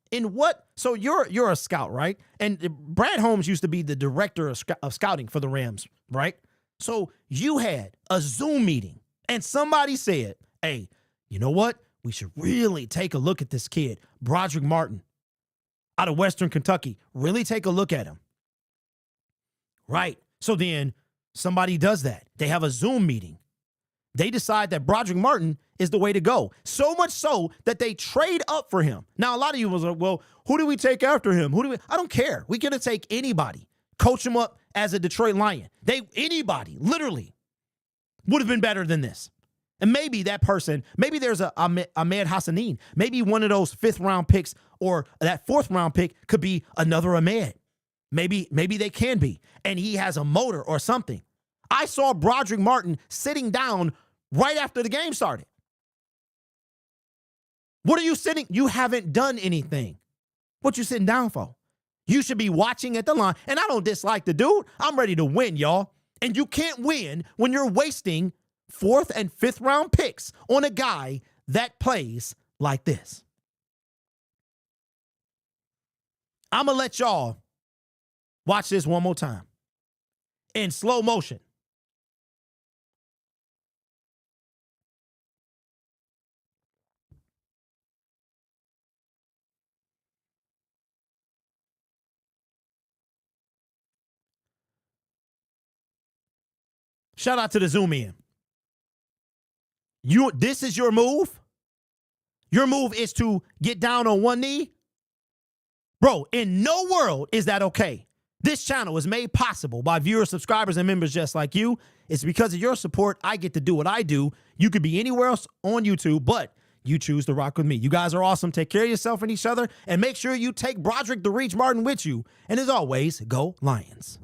So you're a scout, right? And Brad Holmes used to be the director of scouting for the Rams, right? So you had a Zoom meeting, and somebody said, hey, you know what? We should really take a look at this kid, Rodri Martin, out of Western Kentucky. Really take a look at him. Right. So then somebody does that. They have a Zoom meeting. They decide that Rodri Martin is the way to go. So much so that they trade up for him. Now, a lot of you was like, well, who do we take after him? I don't care. We could take anybody. Coach him up as a Detroit Lion. Anybody, literally, would have been better than this. And maybe that person, maybe there's a Ahmed Hassanin. Maybe one of those 5th round picks or that 4th round pick could be another Ahmed. Maybe they can be. And he has a motor or something. I saw Rodri Martin sitting down right after the game started. What are you sitting? You haven't done anything. What you sitting down for? You should be watching at the line. And I don't dislike the dude. I'm ready to win, y'all. And you can't win when you're wasting 4th and 5th round picks on a guy that plays like this. I'm going to let y'all watch this one more time in slow motion. Shout out to the Zoom in. This is your move? Your move is to get down on one knee? Bro, in no world is that okay. This channel is made possible by viewers, subscribers, and members just like you. It's because of your support I get to do what I do. You could be anywhere else on YouTube, but you choose to rock with me. You guys are awesome. Take care of yourself and each other, and make sure you take Broderick the Reach Martin with you. And as always, go Lions.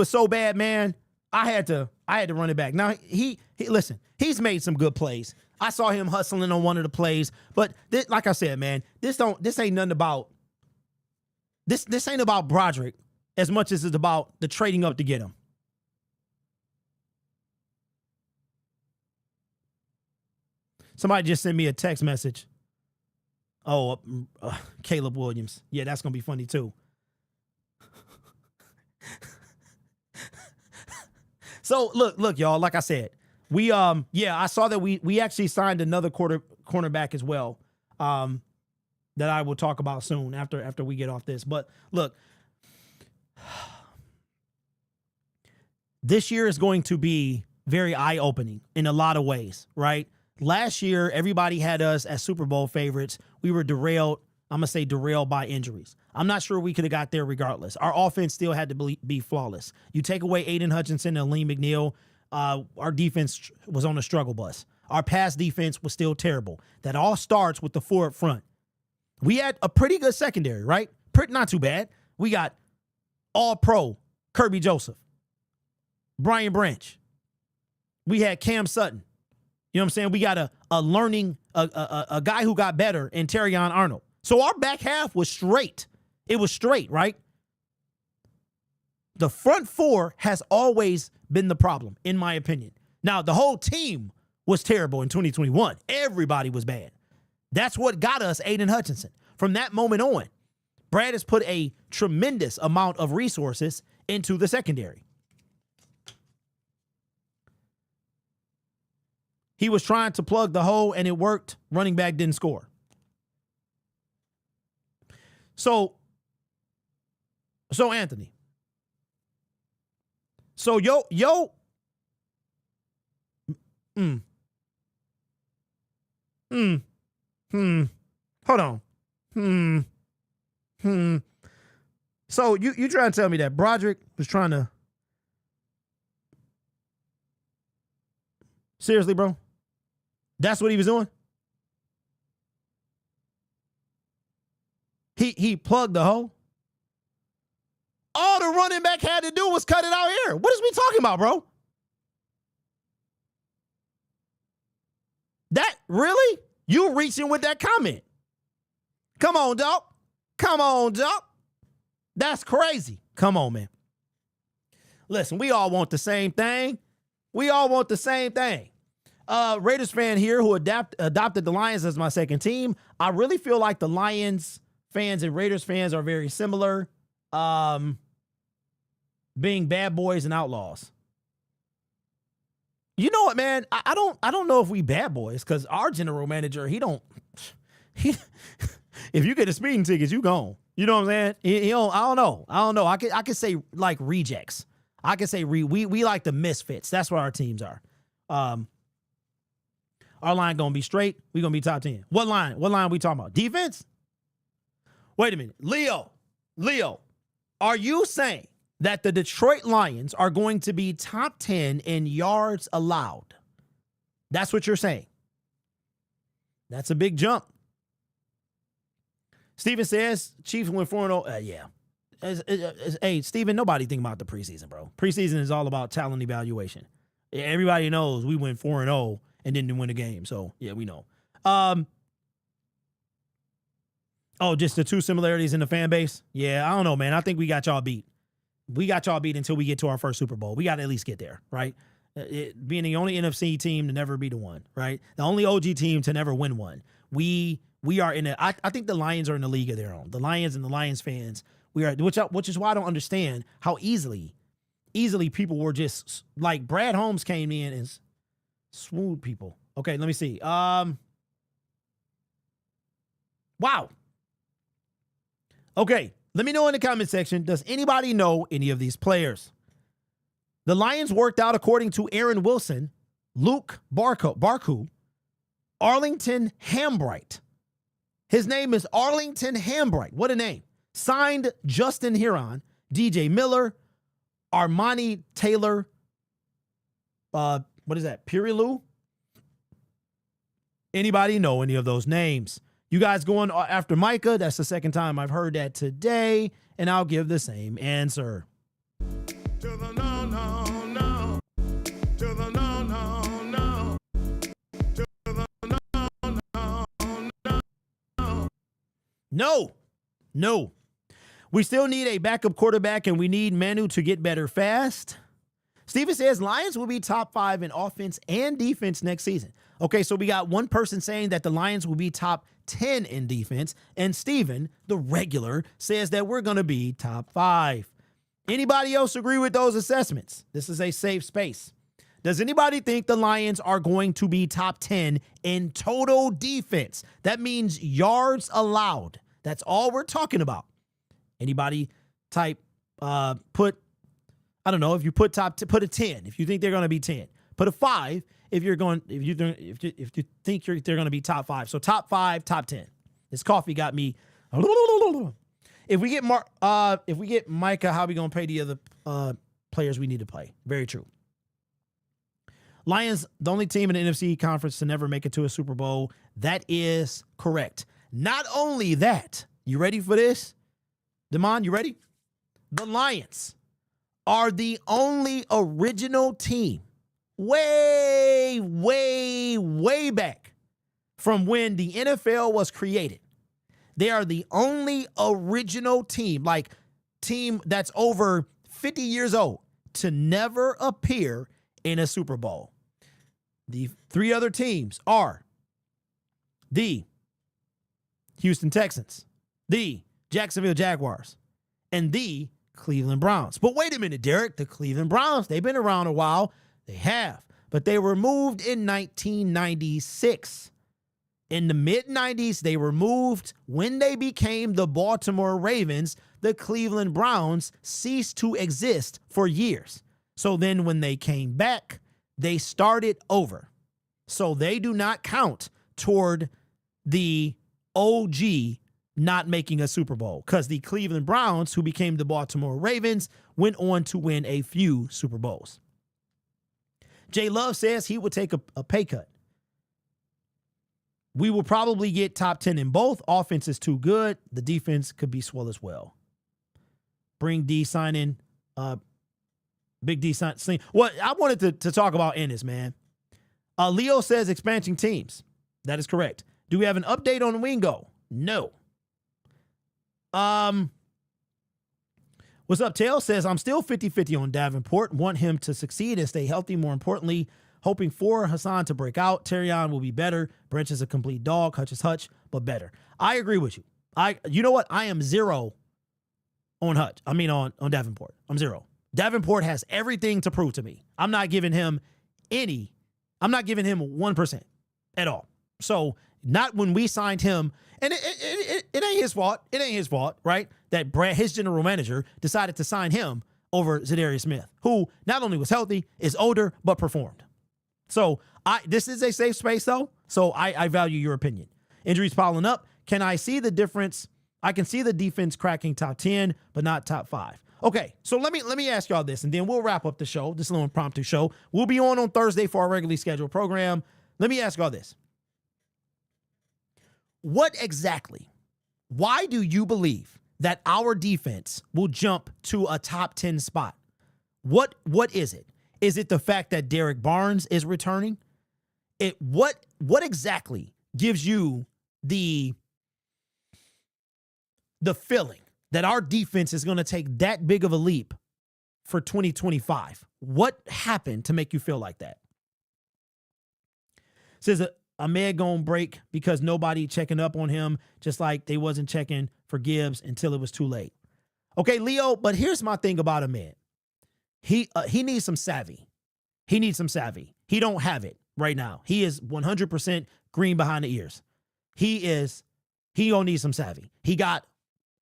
was so bad, man. I had to run it back. Now he listen, he's made some good plays. I saw him hustling on one of the plays, but like I said, man, this ain't nothing about this ain't about Broderick as much as it's about the trading up to get him. Somebody just sent me a text message. Oh, Caleb Williams. Yeah, that's gonna be funny too. So look, y'all. Like I said, we I saw that we actually signed another cornerback as well. That I will talk about soon after we get off this. But look, this year is going to be very eye-opening in a lot of ways, right? Last year, everybody had us as Super Bowl favorites. We were derailed. I'm going to say derailed by injuries. I'm not sure we could have got there regardless. Our offense still had to be flawless. You take away Aiden Hutchinson and Lee McNeil, our defense was on a struggle bus. Our pass defense was still terrible. That all starts with the four up front. We had a pretty good secondary, right? Not too bad. We got all-pro Kirby Joseph, Brian Branch. We had Cam Sutton. You know what I'm saying? We got a guy who got better in Terrion Arnold. So our back half was straight. It was straight, right? The front four has always been the problem, in my opinion. Now, the whole team was terrible in 2021. Everybody was bad. That's what got us Aiden Hutchinson. From that moment on, Brad has put a tremendous amount of resources into the secondary. He was trying to plug the hole, and it worked. Running back didn't score. So Anthony. So hold on. So you trying to tell me that Broderick was trying to... Seriously, bro? That's what he was doing? He plugged the hole? All the running back had to do was cut it out here. What is we talking about, bro? That, really? You reaching with that comment. Come on, dog. Come on, dog. That's crazy. Come on, man. Listen, we all want the same thing. We all want the same thing. Raiders fan here who adopted the Lions as my second team. I really feel like the Lions fans and Raiders fans are very similar. Being bad boys and outlaws. You know what, man? I don't know if we bad boys, because our general manager, if you get a speeding ticket, you gone. You know what I'm saying? I don't know. I could say like rejects. I could say we like the misfits. That's what our teams are. Our line gonna be straight. We gonna be top 10. What line? What line are we talking about? Defense? Wait a minute. Leo, are you saying that the Detroit Lions are going to be top 10 in yards allowed? That's what you're saying. That's a big jump. Steven says Chiefs win 4-0. Yeah. Hey, Steven, nobody think about the preseason, bro. Preseason is all about talent evaluation. Everybody knows we went 4-0 and didn't win a game. So, yeah, we know. Just the two similarities in the fan base? Yeah, I don't know, man. I think we got y'all beat. We got y'all beat until we get to our first Super Bowl. We got to at least get there, right? Being the only NFC team to never be the one, right? The only OG team to never win one. We are in I think the Lions are in a league of their own. The Lions and the Lions fans, we are, which is why I don't understand how easily people were just like Brad Holmes came in and swooned people. Okay, let me see. Wow. Okay, let me know in the comment section, does anybody know any of these players? The Lions worked out, according to Aaron Wilson, Luke Barku, Arlington Hambright. His name is Arlington Hambright. What a name. Signed Justin Huron, DJ Miller, Armani Taylor, what is that, Pirilu? Anybody know any of those names? You guys going after Micah? That's the second time I've heard that today, and I'll give the same answer. To the no, no, no. To the no, no, no. To the no, no, no. No. No. We still need a backup quarterback, and we need Manu to get better fast. Steven says Lions will be top 5 in offense and defense next season. Okay, so we got one person saying that the Lions will be top 10 in defense, and Steven, the regular, says that we're going to be top 5. Anybody else agree with those assessments? This is a safe space. Does anybody think the Lions are going to be top 10 in total defense? That means yards allowed. That's all we're talking about. Anybody type, put, I don't know, if you put put a 10, if you think they're going to be 10. Put a 5 if you think they're going to be top 5. So top 5, top 10. This coffee got me. If we get Micah, how are we going to pay the other players we need to play? Very true. Lions, the only team in the NFC conference to never make it to a Super Bowl. That is correct. Not only that, you ready for this? Damon, you ready? The Lions are the only original team way back from when the NFL was created. They are the only original team, like team that's over 50 years old, to never appear in a Super Bowl. The 3 other teams are the Houston Texans, the Jacksonville Jaguars, and the Cleveland Browns. But wait a minute, Derek, the Cleveland Browns, they've been around a while. They have, but they were moved in 1996. In the mid-90s, they were moved. When they became the Baltimore Ravens, the Cleveland Browns ceased to exist for years. So then when they came back, they started over. So they do not count toward the OG not making a Super Bowl, because the Cleveland Browns, who became the Baltimore Ravens, went on to win a few Super Bowls. Jay Love says he would take a pay cut. We will probably get top 10 in both. Offense is too good. The defense could be swell as well. Bring D sign in. Big D sign. Well, I wanted to talk about Ennis, man. Leo says expansion teams. That is correct. Do we have an update on Wingo? No. What's up? Tail says, I'm still 50-50 on Davenport. Want him to succeed and stay healthy. More importantly, hoping for Hassan to break out. Terrion will be better. Branch is a complete dog. Hutch is Hutch, but better. I agree with you. You know what? I am 0 on Hutch. I mean, on Davenport. I'm 0. Davenport has everything to prove to me. I'm not giving him 1% at all. So not when we signed him, and it ain't his fault. It ain't his fault, right? That Brad, his general manager, decided to sign him over Zadarius Smith, who not only was healthy, is older, but performed. So this is a safe space, though. So I value your opinion. Injuries piling up. Can I see the difference? I can see the defense cracking top 10, but not top 5. Okay, so let me ask y'all this, and then we'll wrap up the show, this little impromptu show. We'll be on Thursday for our regularly scheduled program. Let me ask y'all this. Why do you believe that our defense will jump to a top 10 spot? What is it? Is it the fact that Derek Barnes is returning? What exactly gives you the feeling that our defense is going to take that big of a leap for 2025? What happened to make you feel like that? Says Ahmed gonna break because nobody checking up on him, just like they wasn't checking for Gibbs until it was too late. Okay, Leo, but here's my thing about Ahmed. He needs some savvy. He needs some savvy. He don't have it right now. He is 100% green behind the ears. He gonna need some savvy. He got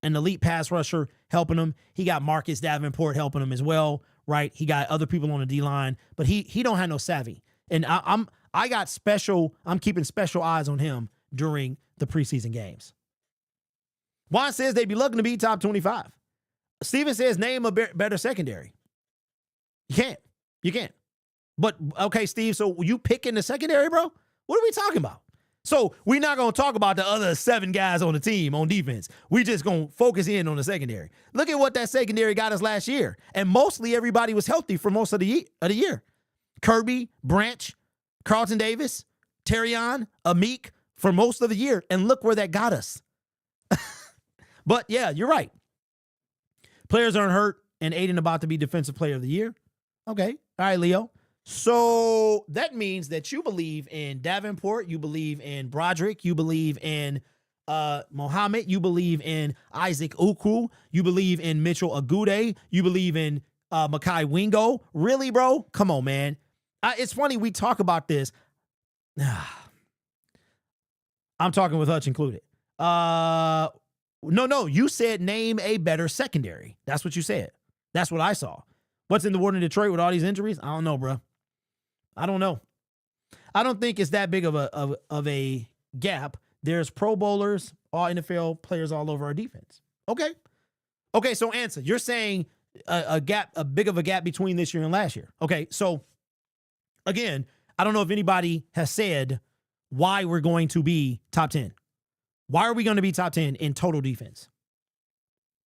an elite pass rusher helping him. He got Marcus Davenport helping him as well, right? He got other people on the D-line, but he don't have no savvy. And I'm keeping special eyes on him during the preseason games. Juan says they'd be looking to be top 25. Steven says name a better secondary. You can't. But, okay, Steve, so you picking the secondary, bro? What are we talking about? So we're not going to talk about the other 7 guys on the team on defense. We just going to focus in on the secondary. Look at what that secondary got us last year. And mostly everybody was healthy for most of the year. Kirby, Branch, Carlton Davis, Terrion, Amik for most of the year. And look where that got us. But yeah, you're right. Players aren't hurt and Aiden about to be defensive player of the year. Okay. All right, Leo. So that means that you believe in Davenport, you believe in Broderick, you believe in Mohammed, you believe in Isaac Uku, you believe in Mitchell Agude, you believe in Makai Wingo. Really, bro? Come on, man. It's funny we talk about this. I'm talking with Hutch included. No, you said name a better secondary. That's what you said. That's what I saw. What's in the Warden of Detroit with all these injuries? I don't know, bro. I don't know. I don't think it's that big of a gap. There's Pro Bowlers, all NFL players all over our defense. Okay. Okay, so answer. You're saying a big of a gap between this year and last year. Okay, so again, I don't know if anybody has said why we're going to be top 10. Why are we going to be top 10 in total defense?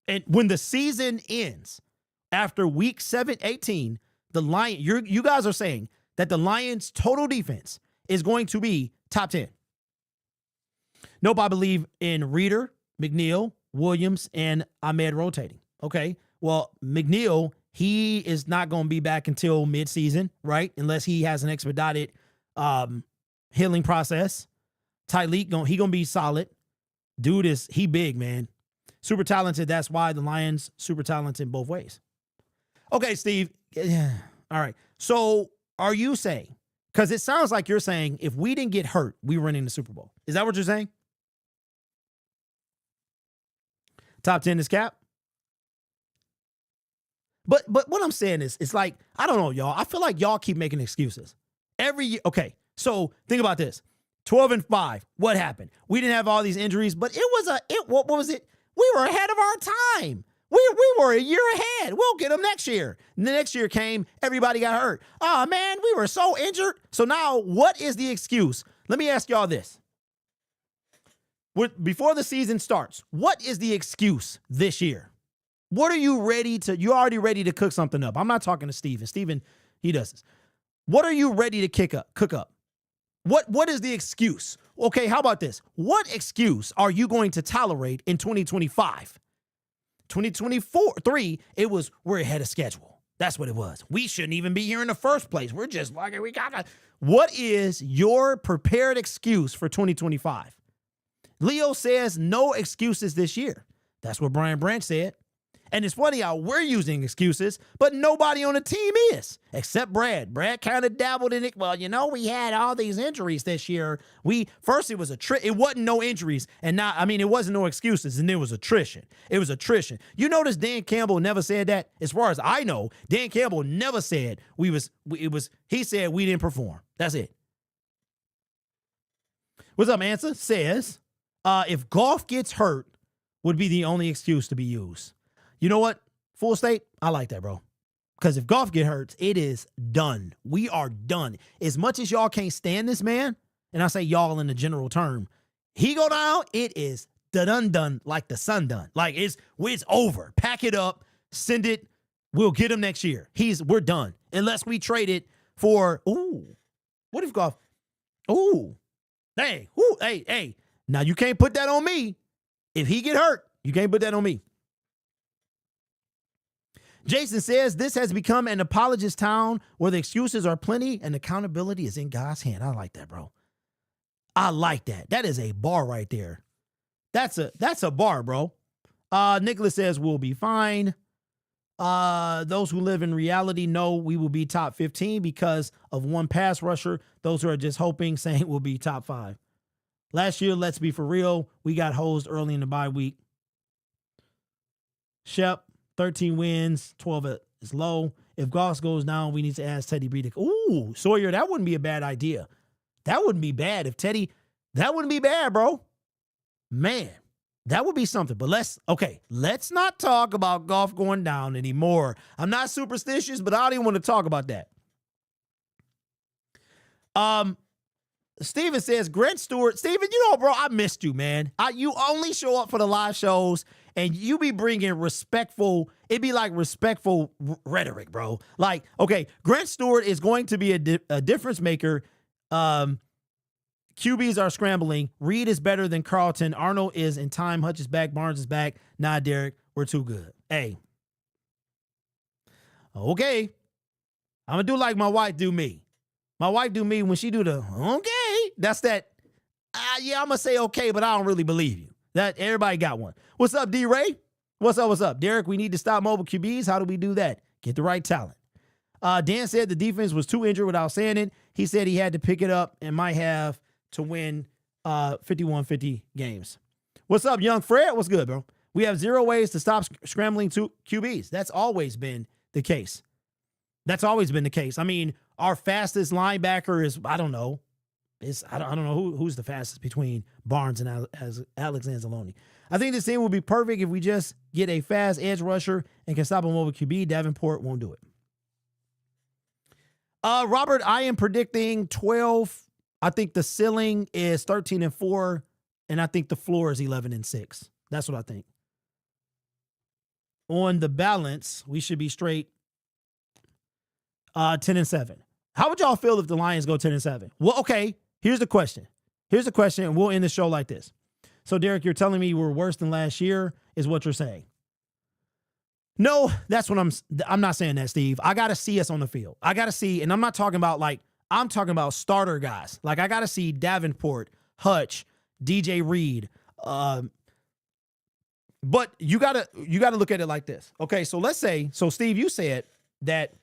And when the season ends after week 18, the Lions, you guys are saying that the Lions' total defense is going to be top 10. Nope, I believe in Reeder, McNeil, Williams, and Ahmed rotating. Okay, well, McNeil, he is not going to be back until midseason, right? Unless he has an expedited healing process. Tyleek, he going to be solid. Dude he big, man. Super talented. That's why the Lions super talented in both ways. Okay, Steve. Yeah. All right. So are you saying, because it sounds like you're saying if we didn't get hurt, we were in the Super Bowl. Is that what you're saying? Top 10 is cap? But what I'm saying is, it's like, I don't know, y'all. I feel like y'all keep making excuses. Every year. Okay, so think about this. 12-5. What happened? We didn't have all these injuries, but what was it? We were ahead of our time. We were a year ahead. We'll get them next year. And the next year came, everybody got hurt. Oh, man, we were so injured. So now what is the excuse? Let me ask y'all this. Before the season starts, what is the excuse this year? What are you you're already ready to cook something up. I'm not talking to Steven. Steven, he does this. What are you ready to cook up? What is the excuse? Okay, how about this? What excuse are you going to tolerate in 2025? 2024-3, we're ahead of schedule. That's what it was. We shouldn't even be here in the first place. We're just like, what is your prepared excuse for 2025? Leo says no excuses this year. That's what Brian Branch said. And it's funny how we're using excuses, but nobody on the team is, except Brad. Brad kind of dabbled in it. Well, we had all these injuries this year. First it was it wasn't no injuries, and now, it wasn't no excuses, and it was attrition. It was attrition. You notice Dan Campbell never said that? As far as I know, Dan Campbell never said he said we didn't perform. That's it. What's up, Answer? Says, if Goff gets hurt, would be the only excuse to be used. You know what? Full state, I like that, bro. Because if Goff get hurt, it is done. We are done. As much as y'all can't stand this man, and I say y'all in the general term, he go down, it is done like the sun done. Like it's over. Pack it up, send it. We'll get him next year. We're done. Unless we trade it for, what if Goff, hey. Now you can't put that on me. If he get hurt, you can't put that on me. Jason says, this has become an apologist town where the excuses are plenty and accountability is in God's hand. I like that, bro. I like that. That is a bar right there. That's a bar, bro. Nicholas says, we'll be fine. Those who live in reality know we will be top 15 because of one pass rusher. Those who are just hoping, saying we'll be top 5. Last year, let's be for real, we got hosed early in the bye week. Shep, 13 wins, 12 is low. If Goss goes down, we need to ask Teddy Breeder. Ooh, Sawyer, that wouldn't be a bad idea. That wouldn't be bad if that wouldn't be bad, bro. Man, that would be something. But let's not talk about Goff going down anymore. I'm not superstitious, but I don't even want to talk about that. Steven says, Grant Stewart. Steven, bro, I missed you, man. You only show up for the live shows, and you be bringing respectful, it'd be like respectful rhetoric, bro. Like, okay, Grant Stewart is going to be a difference maker. QBs are scrambling. Reed is better than Carlton. Arnold is in time. Hutch is back. Barnes is back. Nah, Derek, we're too good. Hey. Okay. I'm going to do like my wife do me. My wife do me when she do the, okay. That's that, yeah, I'm going to say okay, but I don't really believe you. That everybody got one. What's up, D-Ray? What's up? Derek, we need to stop mobile QBs. How do we do that? Get the right talent. Dan said the defense was too injured without saying it. He said he had to pick it up and might have to win 51-50 games. What's up, young Fred? What's good, bro? We have 0 ways to stop scrambling to QBs. That's always been the case. I mean, our fastest linebacker is, I don't know. I don't know who's the fastest between Barnes and Alex Anzalone. I think this team will be perfect if we just get a fast edge rusher and can stop a mobile QB. Davenport won't do it. Robert, I am predicting 12. I think the ceiling is 13-4, and I think the floor is 11-6. That's what I think. On the balance, we should be straight 10-7. How would y'all feel if the Lions go 10-7? Well, okay, here's the question, and we'll end the show like this. So, Derek, you're telling me we're worse than last year is what you're saying. No, that's what I'm not saying that, Steve. I got to see us on the field. I got to see, and I'm not talking about I'm talking about starter guys. Like, I got to see Davenport, Hutch, DJ Reed. But you got to look at it like this. Okay, so let's say, Steve, you said that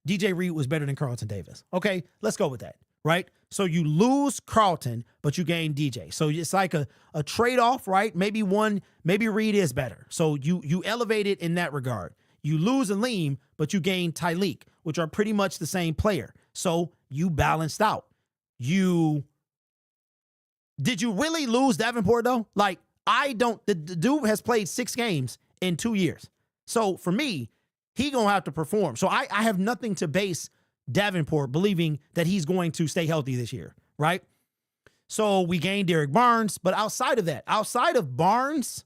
DJ Reed was better than Carlton Davis. Okay, let's go with that, right? So you lose Carlton, but you gain DJ. So it's like a trade-off, right? Maybe Reed is better. So you elevate it in that regard. You lose Aleem, but you gain Tyleek, which are pretty much the same player. So you balanced out. Did you really lose Davenport, though? Like, the dude has played 6 games in 2 years. So for me, he gonna have to perform. So I have nothing to base Davenport believing that he's going to stay healthy this year, right? So we gained Derek Barnes, but outside of Barnes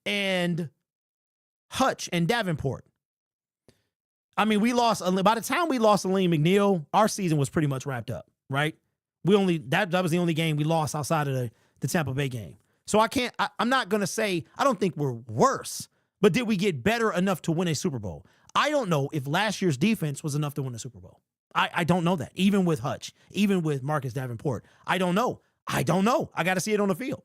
and Hutch and Davenport, I mean, by the time we lost Aleem McNeil, our season was pretty much wrapped up, right? That was the only game we lost outside of the Tampa Bay game. So I'm not going to say, I don't think we're worse, but did we get better enough to win a Super Bowl? I don't know if last year's defense was enough to win a Super Bowl. I don't know that. Even with Hutch, even with Marcus Davenport, I don't know. I got to see it on the field.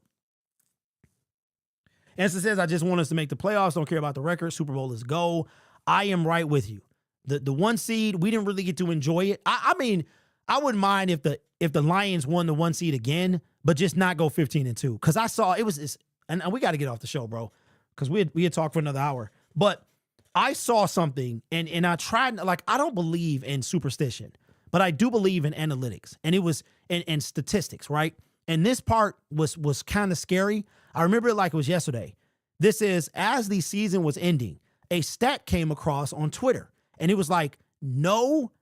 Anson says, I just want us to make the playoffs. Don't care about the record. Super Bowl is go. I am right with you. The 1 seed, we didn't really get to enjoy it. I mean, I wouldn't mind if the Lions won the 1 seed again, but just not go 15-2. Because I saw it was this, and we got to get off the show, bro, because we had talked for another hour. But I saw something, and I tried, I don't believe in superstition, but I do believe in analytics, and it was and statistics, right? And this part was kind of scary. I remember it like it was yesterday. This is, as the season was ending, a stat came across on Twitter, and it was like, no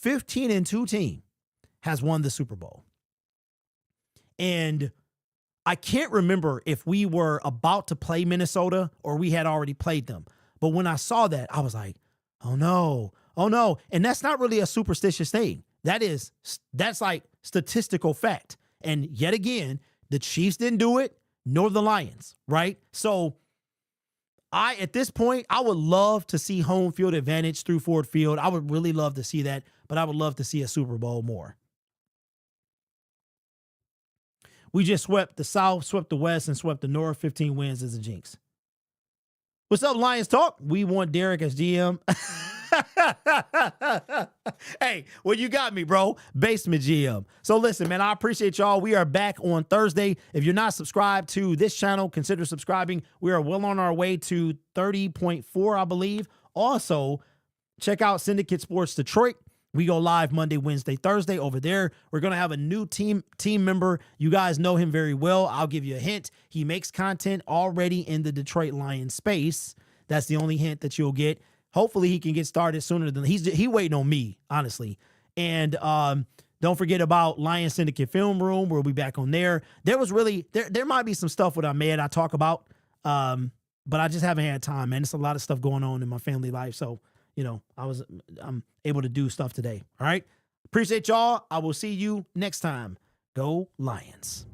15-2 team has won the Super Bowl. And I can't remember if we were about to play Minnesota or we had already played them. But when I saw that, I was like, oh no. And that's not really a superstitious thing. That's like statistical fact. And yet again, the Chiefs didn't do it, nor the Lions, right? So at this point, I would love to see home field advantage through Ford Field. I would really love to see that, but I would love to see a Super Bowl more. We just swept the South, swept the West, and swept the North. 15 wins is a jinx. What's up, Lions Talk? We want Derek as GM. Hey, well, you got me, bro. Basement GM. So listen, man, I appreciate y'all. We are back on Thursday. If you're not subscribed to this channel, consider subscribing. We are well on our way to 30.4, I believe. Also, check out Syndicate Sports Detroit. We go live Monday, Wednesday, Thursday over there. We're going to have a new team member. You guys know him very well. I'll give you a hint. He makes content already in the Detroit Lions space. That's the only hint that you'll get. Hopefully he can get started sooner than he waiting on me, honestly. And Don't forget about Lions Syndicate Film Room. We'll be back on there. There was really, there might be some stuff with Ahmed I talk about, but I just haven't had time, man. It's a lot of stuff going on in my family life. So, you know, I'm able to do stuff today. All right. Appreciate y'all. I will see you next time. Go Lions.